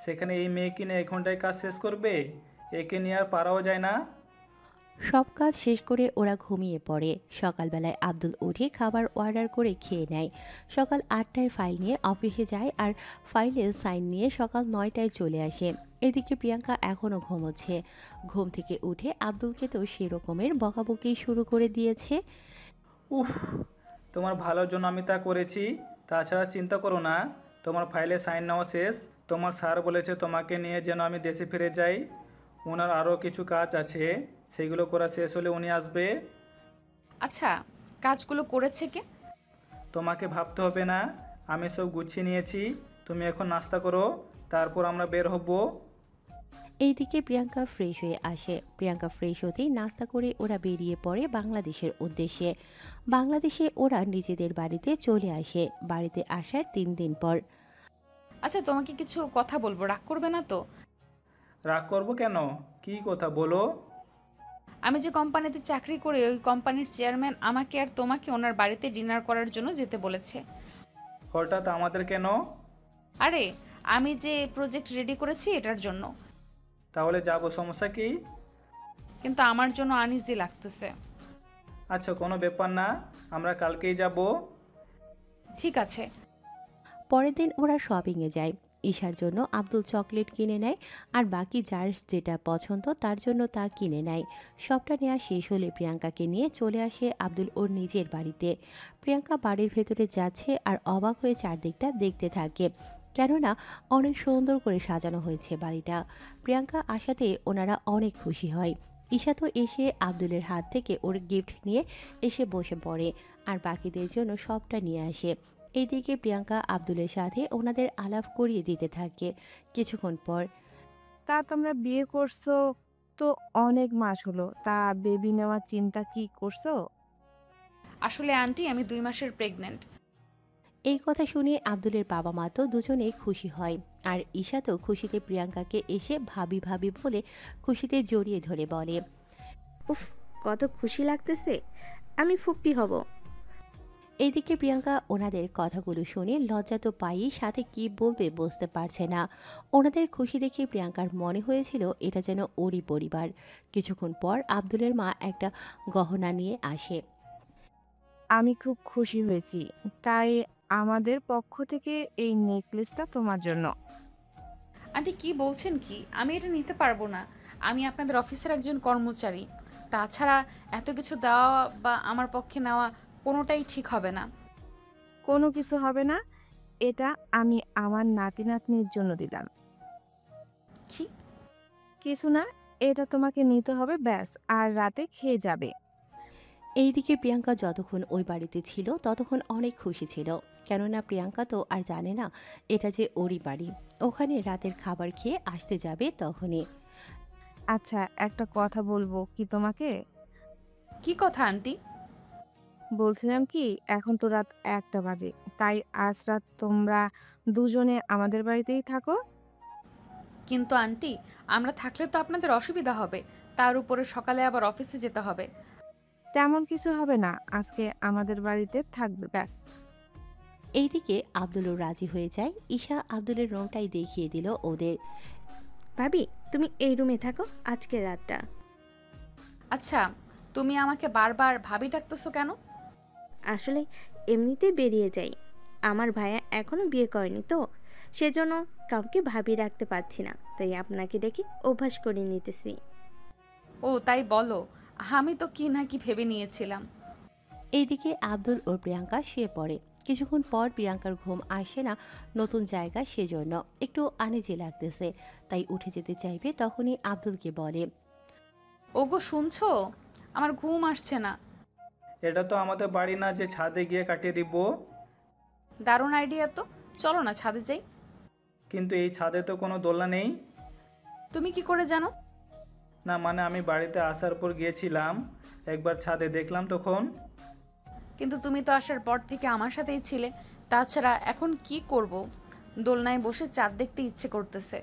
সেখানে এই মেয়ে কিনে 1 ঘন্টায় কাজ শেষ করবে? একে নিয়ে আর পারাও যায় না। সব কাজ শেষ করে ওরা ঘুমিয়ে পড়ে। সকালবেলায় আব্দুল উঠে খাবার অর্ডার করে খেয়ে নেয়। সকাল 8টায় ফাইল নিয়ে অফিসে যায় আর ফাইলে সাইন নিয়ে সকাল 9টায় চলে আসে। এদিকে প্রিয়াঙ্কা এখনও ঘুমোচ্ছে। ঘুম থেকে উঠে আব্দুলকে তো সেরকমের বকাবকি শুরু করে দিয়েছে। উফ, তোমার ভালোর জন্য আমি তা করেছি, তাছাড়া চিন্তা করো না, তোমার ফাইলে সাইন নেওয়া শেষ। তোমার স্যার বলেছে তোমাকে নিয়ে যেন আমি দেশে ফিরে যাই। ওনার আরও কিছু কাজ আছে, সেগুলো করা শেষ হলে উনি আসবে। আচ্ছা কাজগুলো করেছে কে? তোমাকে ভাবতে হবে না, আমি সব গুছিয়ে নিয়েছি। তুমি এখন নাস্তা করো, তারপর আমরা বের হব। এইদিকে প্রিয়াঙ্কা ফ্রেশ হয়ে আসে। প্রিয়াঙ্কা ফ্রেশ হতেই নাস্তা করে ওরা বেরিয়ে পড়ে বাংলাদেশের উদ্দেশ্যে। বাংলাদেশে ওরা নিজেদের বাড়িতে চলে আসে বাড়িতে আসার 3 দিন পর। আচ্ছা, তোমাকে কিছু কথা বলবো, রাগ করবে না তো? রাগ করবো কেন? কি কথা বলো। আমি যে কোম্পানিতে চাকরি করি, ওই কোম্পানির চেয়ারম্যান আমাকে আর তোমাকে ওনার বাড়িতে ডিনার করার জন্য যেতে বলেছে। হঠাৎ আমাদের কেন? আরে, আমি যে প্রজেক্ট রেডি করেছি এটার জন্য। তাহলে যাবো, সমস্যা কি? কিন্তু আমার জন্য আনইজি লাগতেছে। আচ্ছা, কোনো ব্যাপার না, আমরা কালকেই যাব। ঠিক আছে। পরের দিন ওরা শপিংয়ে যায়। ঈশার জন্য আব্দুল চকলেট কিনে নেয় আর বাকি যার যেটা পছন্দ তার জন্য তা কিনে নেয়। সবটা নেওয়া শেষ হলে প্রিয়াঙ্কাকে নিয়ে চলে আসে আব্দুল ওর নিজের বাড়িতে। প্রিয়াঙ্কা বাড়ির ভেতরে যাচ্ছে আর অবাক হয়ে চারদিকটা দেখতে থাকে, কেননা অনেক সুন্দর করে সাজানো হয়েছে বাড়িটা। প্রিয়াঙ্কা আসাতে ওনারা অনেক খুশি হয়। ঈশা তো এসে আব্দুলের হাত থেকে ওর গিফট নিয়ে এসে বসে পড়ে আর বাকিদের জন্য সবটা নিয়ে আসে। এইদিকে প্রিয়াঙ্কা আব্দুলের সাথে ওনাদের আলাপ করিয়ে দিতে থাকে। কিছুক্ষণ পর, তা তোমরা বিয়ে করছো তো অনেক মাস হলো, তা বেবি নেওয়ার চিন্তা কি করছো? আসলে আন্টি, আমি 2 মাসের প্রেগনেন্ট। এই কথা শুনে আব্দুলের বাবা মা তো দুজনেই খুশি হয় আর ঈশা তো খুশিতে প্রিয়াঙ্কাকে এসে ভাবি ভাবি বলে খুশিতে জড়িয়ে ধরে বলে, উফ, কত খুশি লাগতেছে, আমি ফুপ্পি হব। এইদিকে প্রিয়াঙ্কা ওনাদের কথাগুলো শুনে লজ্জা তো পাই, সাথে কি বলবে বুঝতে পারছে না। ওনাদের খুশি দেখে প্রিয়াঙ্কার মনে হয়েছিল এটা যেন ওরই পরিবার। কিছুক্ষণ পর আব্দুলের মা একটা গহনা নিয়ে আসে। আমি খুব খুশি হয়েছি, তাই আমাদের পক্ষ থেকে এই নেকলেসটা তোমার জন্য। আন্টি, কি বলছেন কি? আমি এটা নিতে পারবো না। আমি আপনাদের অফিসের একজন কর্মচারী। তাছাড়া এত কিছু দেওয়া বা আমার পক্ষে নেওয়া কোনোটাই ঠিক হবে না। কোনো কিছু হবে না, এটা আমি আমার নাতি নাতনির জন্য দিলাম। কি? কিছু না, এটা তোমাকে নিতে হবে ব্যাস, আর রাতে খেয়ে যাবে। এইদিকে প্রিয়াঙ্কা যতক্ষণ ওই বাড়িতে ছিল ততক্ষণ অনেক খুশি ছিল, কেননা প্রিয়াঙ্কা তো আর জানে না এটা যে ওরই বাড়ি। ওখানে রাতের খাবার খেয়ে আসতে যাবে তখনই। আচ্ছা, একটা কথা বলবো কি তোমাকে? কি কথা আন্টি? বলছিলাম কি, এখন তো রাত 1টা বাজে, তাই আজ রাত তোমরা দুজনে আমাদের বাড়িতেই থাকো। কিন্তু আন্টি, আমরা থাকলে তো আপনাদের অসুবিধা হবে। তার উপরে সকালে আবার অফিসে যেতে হবে। তেমন কিছু হবে না, আজকে আমাদের বাড়িতে থাকবে ব্যাস। এইদিকে আব্দুলও রাজি হয়ে যায়। ঈশা আব্দুলের রুমটাই দেখিয়ে দিল ওদের। ভাবি, তুমি এই রুমে থাকো আজকে রাতটা। আচ্ছা, তুমি আমাকে বারবার ভাবি ডাকতেছো কেন? আসলে এমনিতেই বেরিয়ে যাই, আমার ভাইয়া এখনো বিয়ে করেনি তো, সেজন্য কাউকে ভাবি রাখতে পারছি না, তাই আপনাকে ডেকে অভ্যাস করে নিতেছি। ও তাই বলো, আমি তো কি না কি ভেবে নিয়েছিলাম। এইদিকে আব্দুল ও প্রিয়াঙ্কা শুয়ে পড়ে। কিছুক্ষণ পর প্রিয়াঙ্কার ঘুম আসে না, নতুন জায়গা সেজন্য একটু আনিজি লাগতেছে, তাই উঠে যেতে চাইবে তখনই আব্দুলকে বলে, ওগো শুনছো, আমার ঘুম আসছে না। এটা তো আমাদের বাড়ি না যে ছাদে গিয়ে কাটিয়ে দিব। দারুণ আইডিয়া তো, চলো না ছাদে যাই। কিন্তু এই ছাদে তো কোনো দোলনা নেই। তুমি কি করে জানো? না মানে আমি বাড়িতে আসার পর গিয়েছিলাম, একবার ছাদে দেখলাম তখন। কিন্তু তুমি তো আসার পর থেকে আমার সাথেই ছিলে। তাছাড়া এখন কি করব? দোলনায় বসে চাঁদ দেখতে ইচ্ছে করতেছে।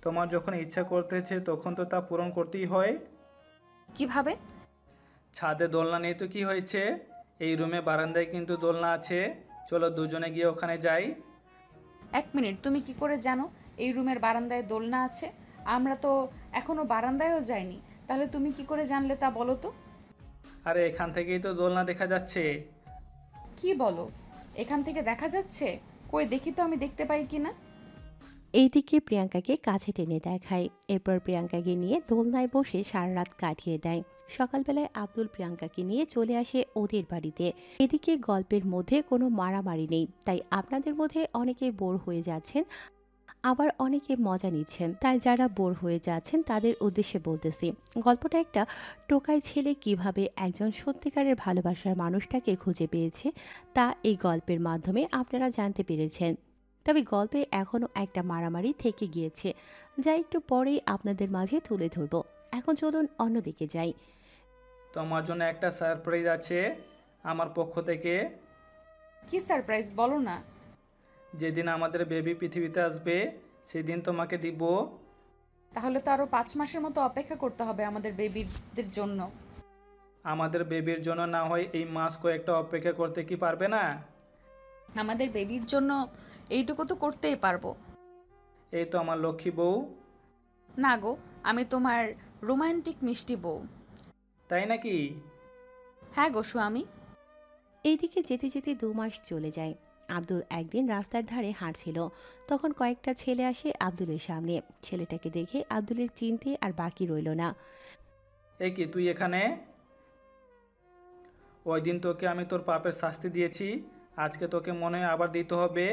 তোমার যখন ইচ্ছা করতেছে তখন তো তা পূরণ করতেই হয়। কিভাবে? ছাদে দোলনা নেই তো কি হয়েছে, এই রুমে বারান্দায় কিন্তু দোলনা আছে। চলো দুজনে গিয়ে ওখানে যাই। 1 মিনিট, তুমি কি করে জানো এই রুমের বারান্দায় দোলনা আছে? আমরা তো এখনো বারান্দায়ও যাইনি। তাহলে তুমি কি করে জানলে তা বলো তো? আরে এখান থেকেই তো দোলনা দেখা যাচ্ছে। কি বলো, এখান থেকে দেখা যাচ্ছে? কই দেখি তো, আমি দেখতে পাই কি না। এইদিকে প্রিয়াঙ্কাকে কাছে টেনে দেখায়। এরপর প্রিয়াঙ্কাকে নিয়ে দোলনায় বসে সারা রাত কাটিয়ে দেয়। সকালবেলায় আব্দুল প্রিয়াঙ্কাকে নিয়ে চলে আসে ওদের বাড়িতে। এদিকে গল্পের মধ্যে কোনো মারামারি নেই, তাই আপনাদের মধ্যে অনেকে বোর হয়ে যাচ্ছেন। আবার অনেকে মজা নিচ্ছেন, তাই যারা বোর হয়ে যাচ্ছেন তাদের উদ্দেশ্যে বলতেছি, গল্পটা একটা টোকাই ছেলে কিভাবে একজন সত্যিকারের ভালোবাসার মানুষটাকে খুঁজে পেয়েছে তা এই গল্পের মাধ্যমে আপনারা জানতে পেরেছেন। তবে গল্পে এখনও একটা মারামারি থেকে গিয়েছে, যা একটু পরেই আপনাদের মাঝে তুলে ধরব। এখন চলুন অন্যদিকে যাই। তোমার জন্য একটা সারপ্রাইজ আছে আমার পক্ষ থেকে। কি সারপ্রাইজ বলো না। যেদিন আমাদের বেবি পৃথিবীতে আসবে সেদিন তোমাকে দিব। তাহলে তো আরো 5 মাসের মতো অপেক্ষা করতে হবে আমাদের বেবিদের জন্য। আমাদের বেবির জন্য না হয় এই মাস কয়েকটা অপেক্ষা করতে কি পারবে না? আমাদের বেবির জন্য এইটুকু তো করতেই পারবো। এই তো আমার লক্ষ্মী বউ। না গো, আমি তোমার রোমান্টিক মিষ্টি বউ। তাই নাকি? হ্যাঁ গো স্বামী। এইদিকে যেতে যেতে 2 মাস চলে যায়। আব্দুল একদিন রাস্তার ধারে হাঁটছিল, তখন কয়েকটা ছেলে আসে আব্দুলের সামনে। ছেলেটাকে দেখে আব্দুলের চিনতে আর বাকি রইল না। এই কি তুই এখানে? ওই দিন তোকে আমি তোর পাপের শাস্তি দিয়েছি, আজকে তোকে মনে হয় আবার দিতে হবে।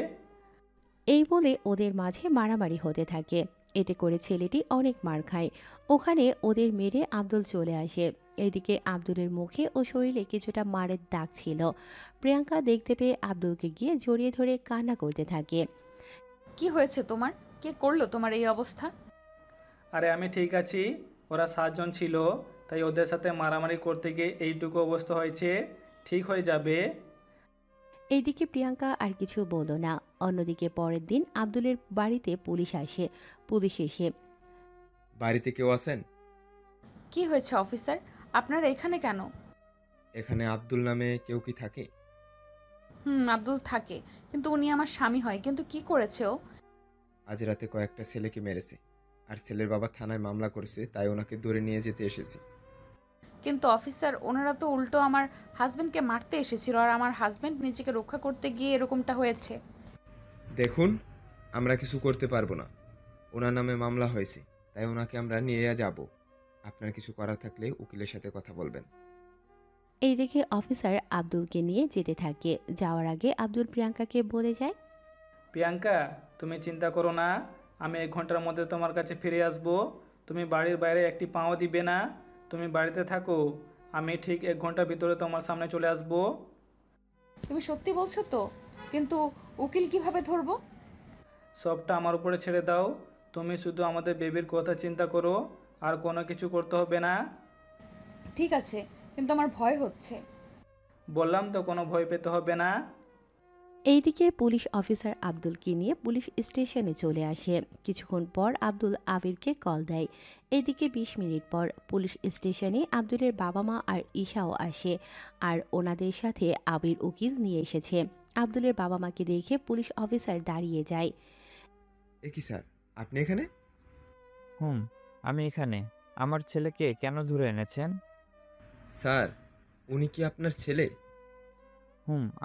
এই বলে ওদের মাঝে মারামারি হতে থাকে। এতে করে ছেলেটি অনেক মার খায়। ওখানে ওদের মেরে আব্দুল চলে আসে। এদিকে আব্দুলের মুখে ও শরীরে কিছুটা মারের দাগ ছিল। প্রিয়াঙ্কা দেখতে পেয়ে আব্দুলকে গিয়ে জড়িয়ে ধরে কান্না করতে থাকে। কি হয়েছে তোমার? কে করলো তোমার এই অবস্থা? আরে আমি ঠিক আছি, ওরা 7 জন ছিল, তাই ওদের সাথে মারামারি করতে গিয়ে এইটুকু অবস্থা হয়েছে, ঠিক হয়ে যাবে। এইদিকে প্রিয়াঙ্কা আর কিছু বলল না। অন্যদিকে পরের দিন আব্দুলের বাড়িতে পুলিশ আসে। পুলিশ এসে, বাড়িতে কেউ আছেন? কি হয়েছে অফিসার, আপনারা এখানে কেন? এখানে আব্দুল নামে কেউ কি থাকে? আব্দুল থাকে, কিন্তু উনি আমার স্বামী হয়। কিন্তু কি করেছে ও? আজ রাতে কয়েকটা ছেলেকে মেরেছে, আর ছেলের বাবা থানায় মামলা করেছে, তাই ওনাকে ধরে নিয়ে যেতে এসেছি। কিন্তু অফিসার, ওনারা তো উল্টো আমার হাজবেন্ডকে মারতে এসেছিল, আর আমার হাজবেন্ড নিজেকে রক্ষা করতে গিয়ে এরকমটা হয়েছে। দেখুন, আমরা কিছু করতে পারবো না, ওনার নামে মামলা হয়েছে, তাই ওনাকে আমরা নিয়ে যাব। আপনার কিছু করার থাকলে উকিলের সাথে কথা বলবেন। এই দেখে অফিসার আব্দুলকে নিয়ে যেতে থাকে। যাওয়ার আগে আব্দুল প্রিয়াঙ্কাকে বলে যায়, প্রিয়াঙ্কা, তুমি চিন্তা করো না, আমি 1 ঘন্টার মধ্যে তোমার কাছে ফিরে আসব। তুমি বাড়ির বাইরে একটি পাও দিবে না, তুমি বাড়িতে থাকো, আমি ঠিক 1 ঘন্টার ভিতরে তোমার সামনে চলে আসব। তুমি সত্যি বলছো তো? কিন্তু উকিল কিভাবে ধরবো? সবটা আমার উপরে ছেড়ে দাও, তুমি শুধু আমাদের বেবির কথা চিন্তা করো, আর কোনো কিছু করতে হবে না। ঠিক আছে, কিন্তু আমার ভয় হচ্ছে। বললাম তো কোনো ভয় পেতে হবে না। এইদিকে পুলিশ অফিসার আব্দুলকে নিয়ে পুলিশ স্টেশনে চলে আসে। কিছুক্ষণ পর আব্দুল আবিরকে কল দেয়। এদিকে 20 মিনিট পর পুলিশ স্টেশনে আব্দুলের বাবা মা আর ঈশাও আসে, আর ওনাদের সাথে আবির উকিল নিয়ে এসেছে। আব্দুলের বাবা মাকে দেখে পুলিশ অফিসার দাঁড়িয়ে যায়। এ কি স্যার, আপনি এখানে? আমি এখানে। আমার ছেলেকে কেন ধরে এনেছেন? স্যার, উনি কি আপনার ছেলে?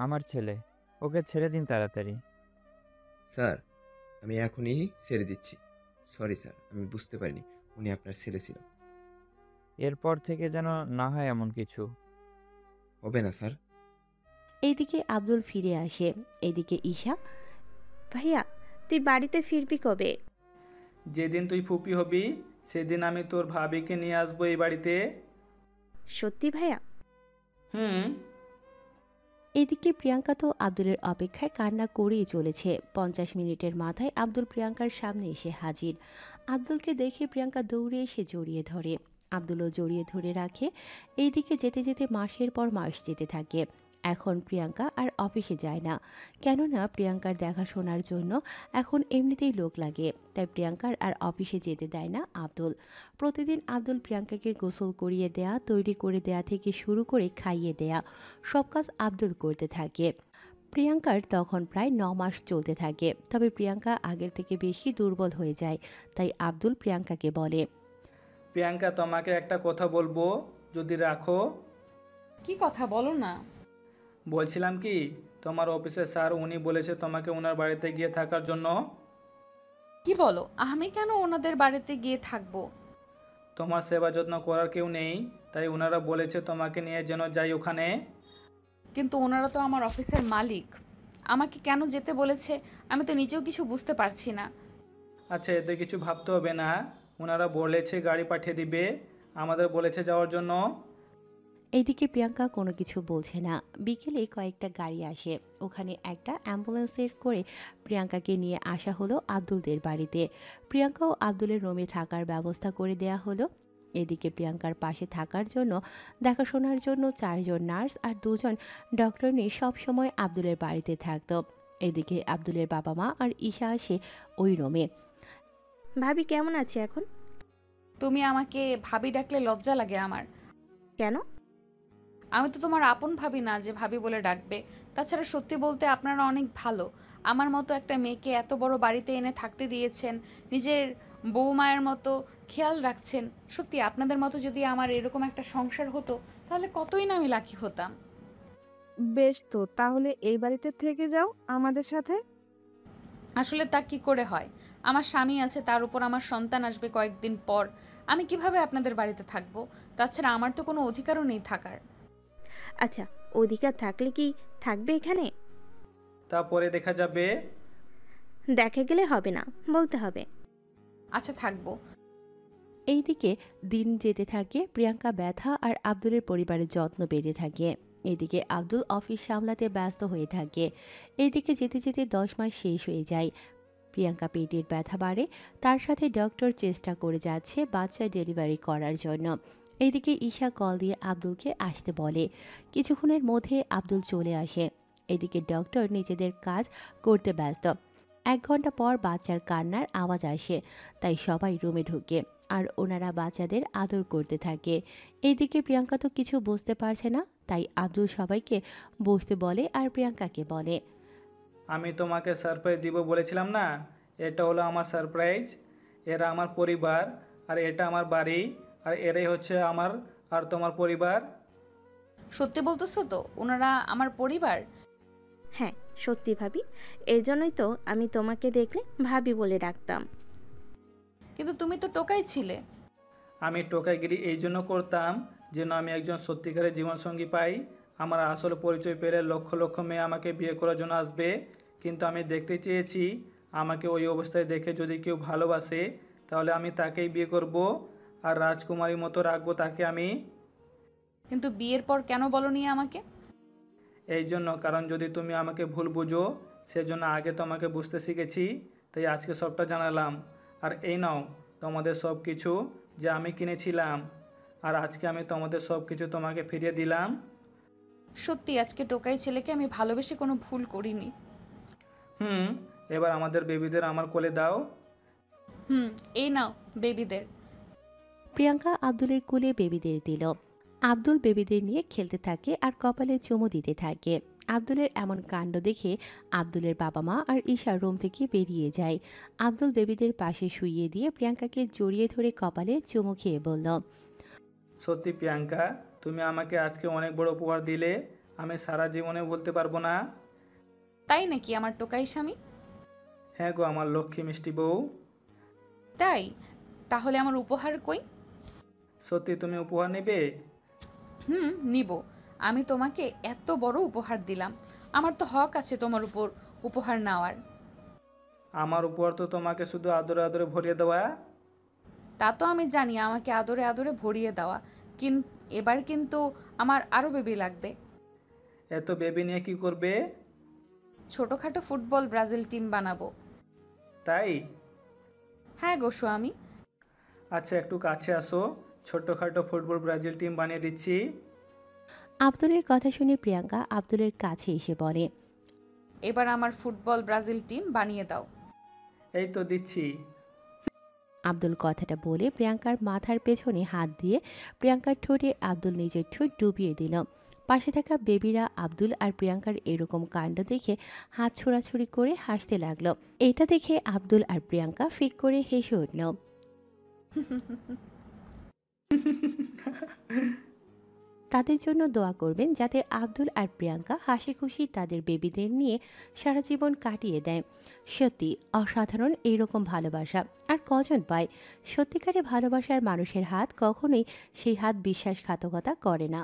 আমার ছেলে। ওকে ছেড়ে দিন তাড়াতাড়ি। স্যার, আমি এখনই ছেড়ে দিচ্ছি। সরি স্যার, আমি বুঝতে পারিনি উনি আপনার ছেলে ছিল। এরপর থেকে যেন না হয় এমন কিছু। হবে না স্যার। এইদিকে আব্দুল ফিরে আসে। এইদিকে ঈশা, ভাইয়া তুই বাড়িতে ফিরবি কবে? যেদিন তুই ফুপি হবি সেদিন আমি তোর ভাবিকে নিয়ে আসবো এই বাড়িতে। সত্যি ভাইয়া? এদিকে প্রিয়াঙ্কা তো আব্দুলের অপেক্ষায় কান্না করেই চলেছে। 50 মিনিটের মাথায় আব্দুল প্রিয়াঙ্কার সামনে এসে হাজির। আব্দুলকে দেখে প্রিয়াঙ্কা দৌড়ে এসে জড়িয়ে ধরে। আব্দুলও জড়িয়ে ধরে রাখে। এইদিকে যেতে যেতে মাসের পর মাস যেতে থাকে। এখন প্রিয়াঙ্কা আর অফিসে যায় না, কেননা প্রিয়াঙ্কার দেখাশোনার জন্য এখন এমনিতেই লোক লাগে। তাই প্রিয়াঙ্কার আর অফিসে যেতে দেয় না আব্দুল। প্রতিদিন আব্দুল প্রিয়াঙ্কাকে গোসল করিয়ে দেয়া, তৈরি করে দেয়া থেকে শুরু করে খাইয়ে দেয়া সব কাজ আব্দুল করতে থাকে। প্রিয়াঙ্কার তখন প্রায় 9 মাস চলতে থাকে। তবে প্রিয়াঙ্কা আগের থেকে বেশি দুর্বল হয়ে যায়। তাই আব্দুল প্রিয়াঙ্কাকে বলে, প্রিয়াঙ্কা, তোমাকে একটা কথা বলবো, যদি রাখো। কি কথা বলো না। বলছিলাম কি, তোমার অফিসের স্যার উনি বলেছে তোমাকে ওনার বাড়িতে গিয়ে থাকার জন্য। কি বলো? আমি কেন ওনাদের বাড়িতে গিয়ে থাকবো? তোমার সেবা যত্ন করার কেউ নেই, তাই ওনারা বলেছে তোমাকে নিয়ে যেন যাই ওখানে। কিন্তু ওনারা তো আমার অফিসের মালিক, আমাকে কেন যেতে বলেছে আমি তো নিজেও কিছু বুঝতে পারছি না। আচ্ছা, এতে কিছু ভাবতে হবে না। ওনারা বলেছে গাড়ি পাঠিয়ে দিবে, আমাদের বলেছে যাওয়ার জন্য। এইদিকে প্রিয়াঙ্কা কোনো কিছু বলছে না। বিকেলে কয়েকটা গাড়ি আসে, ওখানে একটা অ্যাম্বুলেন্সের করে প্রিয়াঙ্কাকে নিয়ে আসা হলো আব্দুলদের বাড়িতে। প্রিয়াঙ্কা ও আব্দুলের রুমে থাকার ব্যবস্থা করে দেয়া হলো। এদিকে প্রিয়াঙ্কার পাশে থাকার জন্য, দেখাশোনার জন্য 4 জন নার্স আর 2 জন ডক্টর নিয়ে সবসময় আব্দুলের বাড়িতে থাকতো। এদিকে আব্দুলের বাবা মা আর ঈশা আসে ওই রুমে। ভাবি কেমন আছে এখন? তুমি আমাকে ভাবি ডাকলে লজ্জা লাগে আমার। কেন? আমি তো তোমার আপন ভাবি না যে ভাবি বলে ডাকবে। তাছাড়া সত্যি বলতে আপনারা অনেক ভালো। আমার মতো একটা মেয়েকে এত বড় বাড়িতে এনে থাকতে দিয়েছেন, নিজের বৌমায়ের মতো খেয়াল রাখছেন। সত্যি আপনাদের মতো যদি আমার এরকম একটা সংসার হতো তাহলে কতই না আমি লাকি হতাম। বেশ, তো তাহলে এই বাড়িতে থেকে যাও আমাদের সাথে। আসলে তা কি করে হয়? আমার স্বামী আছে, তার উপর আমার সন্তান আসবে কয়েকদিন পর। আমি কিভাবে আপনাদের বাড়িতে থাকবো? তাছাড়া আমার তো কোনো অধিকারও নেই থাকার। আচ্ছা, অধিকার থাকলে কি থাকবে এখানে? তারপরে দেখা যাবে। দেখা গেলে হবে না, বলতে হবে। আচ্ছা, থাকবো। এইদিকে দিন যেতে থাকে, প্রিয়াঙ্কা ব্যথা আর আব্দুলের পরিবারের যত্ন পেতে থাকে। এদিকে আব্দুল অফিস সামলাতে ব্যস্ত হয়ে থাকে। এইদিকে যেতে যেতে 10 মাস শেষ হয়ে যায়। প্রিয়াঙ্কা পেটের ব্যথা বাড়ে, তার সাথে ডক্টর চেষ্টা করে যাচ্ছে বাচ্চা ডেলিভারি করার জন্য। এইদিকে ঈশা কল দিয়ে আব্দুলকে আসতে বলে। কিছুক্ষণের মধ্যে আব্দুল চলে আসে। এদিকে ডক্টর নিজেদের কাজ করতে ব্যস্ত। 1 ঘন্টা পর বাচ্চার কান্নার আওয়াজ আসে, তাই সবাই রুমে ঢুকে আর ওনারা বাচ্চাদের আদর করতে থাকে। এইদিকে প্রিয়াঙ্কা তো কিছু বুঝতে পারছে না, তাই আব্দুল সবাইকে বসতে বলে আর প্রিয়াঙ্কাকে বলে, আমি তোমাকে সারপ্রাইজ দিব বলেছিলাম না? এটা হলো আমার সারপ্রাইজ। এরা আমার পরিবার, আর এটা আমার বাড়ি, আর এরাই হচ্ছে আমার আর তোমার পরিবার। সত্যি বলতেছো তো ওনারা আমার পরিবার? হ্যাঁ, সত্যি ভাবি। এই জন্যই তো আমি তোমাকে দেখলে ভাবি বলে ডাকতাম। কিন্তু তুমি তো টোকাই ছিলে। আমি টোকাইগিরি এই জন্য করতাম যেন আমি একজন সত্যিকারের জীবনসঙ্গী পাই। আমার আসল পরিচয় পেলে লক্ষ লক্ষ মেয়ে আমাকে বিয়ে করার জন্য আসবে। কিন্তু আমি দেখতে চেয়েছি আমাকে ওই অবস্থায় দেখে যদি কেউ ভালোবাসে তাহলে আমি তাকেই বিয়ে করব, আর রাজকুমারীর মতো রাখবো তাকে আমি। কিন্তু বিয়ের পর কেন বলনি আমাকে? এই জন্য, কারণ যদি তুমি আমাকে ভুল বুঝো, সেজন্য আগে তোমাকে বুঝতে শিখেছি, তাই আজকে সবটা জানালাম। আর এই নাও তোমাদের সব কিছু যা আমি কিনেছিলাম, আর আজকে আমি তোমাদের সব কিছু তোমাকে ফিরিয়ে দিলাম। সত্যি আজকে টোকাই ছেলেকে আমি ভালোবেসে কোনো ভুল করিনি। এবার আমাদের বেবিদের আমার কোলে দাও। এই নাও বেবিদের। প্রিয়াঙ্কা আব্দুলের কোলে বেবিদের দিল। আব্দুল বেবিদের নিয়ে খেলতে থাকে আর কপালে চুমু দিতে থাকে। আব্দুলের এমন কাণ্ড দেখে আব্দুলের বাবা মা আর ঈশা রুম থেকে বেরিয়ে যায়। আব্দুল বেবিদের পাশে শুইয়ে দিয়ে প্রিয়াঙ্কাকে জড়িয়ে ধরে কপালে চুমু খেয়ে বলল, সত্যি প্রিয়াঙ্কা, তুমি আমাকে আজকে অনেক বড় উপহার দিলে, আমি সারা জীবনে ভুলতে পারবো না। তাই নাকি আমার টোকাই স্বামী? হ্যাঁ গো, আমার লক্ষ্মী মিষ্টি বউ। তাই? তাহলে আমার উপহার কই? সত্যি তুমি উপহার নেবে? নিব। আমি তোমাকে এত বড় উপহার দিলাম, আমার তো হক আছে তোমার উপর উপহার নেওয়ার। আমার উপহার তো তোমাকে শুধু আদরে আদরে ভরিয়ে দেওয়া। তা তো আমি জানি, আমাকে আদরে আদরে ভরিয়ে দেওয়া, এবার কিন্তু আমার আরও বেবি লাগবে। এত বেবি নিয়ে কি করবে? ছোটোখাটো ফুটবল ব্রাজিল টিম বানাবো। তাই? হ্যাঁ গো স্বামী। আচ্ছা, একটু কাছে আসো, ছোট্টখাটো ফুটবল ব্রাজিল টিম বানিয়ে দিচ্ছি। আব্দুলের কথা শুনে প্রিয়াঙ্কা আব্দুলের কাছে এসে বলে, এবার আমার ফুটবল ব্রাজিল টিম বানিয়ে দাও। এই তো দিচ্ছি। আব্দুল কথাটা বলে প্রিয়াঙ্কার মাথার পেছনে হাত দিয়ে প্রিয়াঙ্কার ঠোঁটে আব্দুল নিজের ঠোঁট ডুবিয়ে দিল। পাশে থাকা বেবিরা আব্দুল আর প্রিয়াঙ্কার এরকম কাণ্ড দেখে হাত ছোড়াছুড়ি করে হাসতে লাগলো। এটা দেখে আব্দুল আর প্রিয়াঙ্কা ফিক করে হেসে উঠল। তাদের জন্য দোয়া করবেন যাতে আব্দুল আর প্রিয়াঙ্কা হাসি খুশি তাদের বেবিদের নিয়ে সারা জীবন কাটিয়ে দেয়। সত্যি অসাধারণ এইরকম ভালোবাসা আর কজন পায়? সত্যিকারে ভালোবাসার মানুষের হাত কখনোই সেই হাত বিশ্বাসঘাতকতা করে না।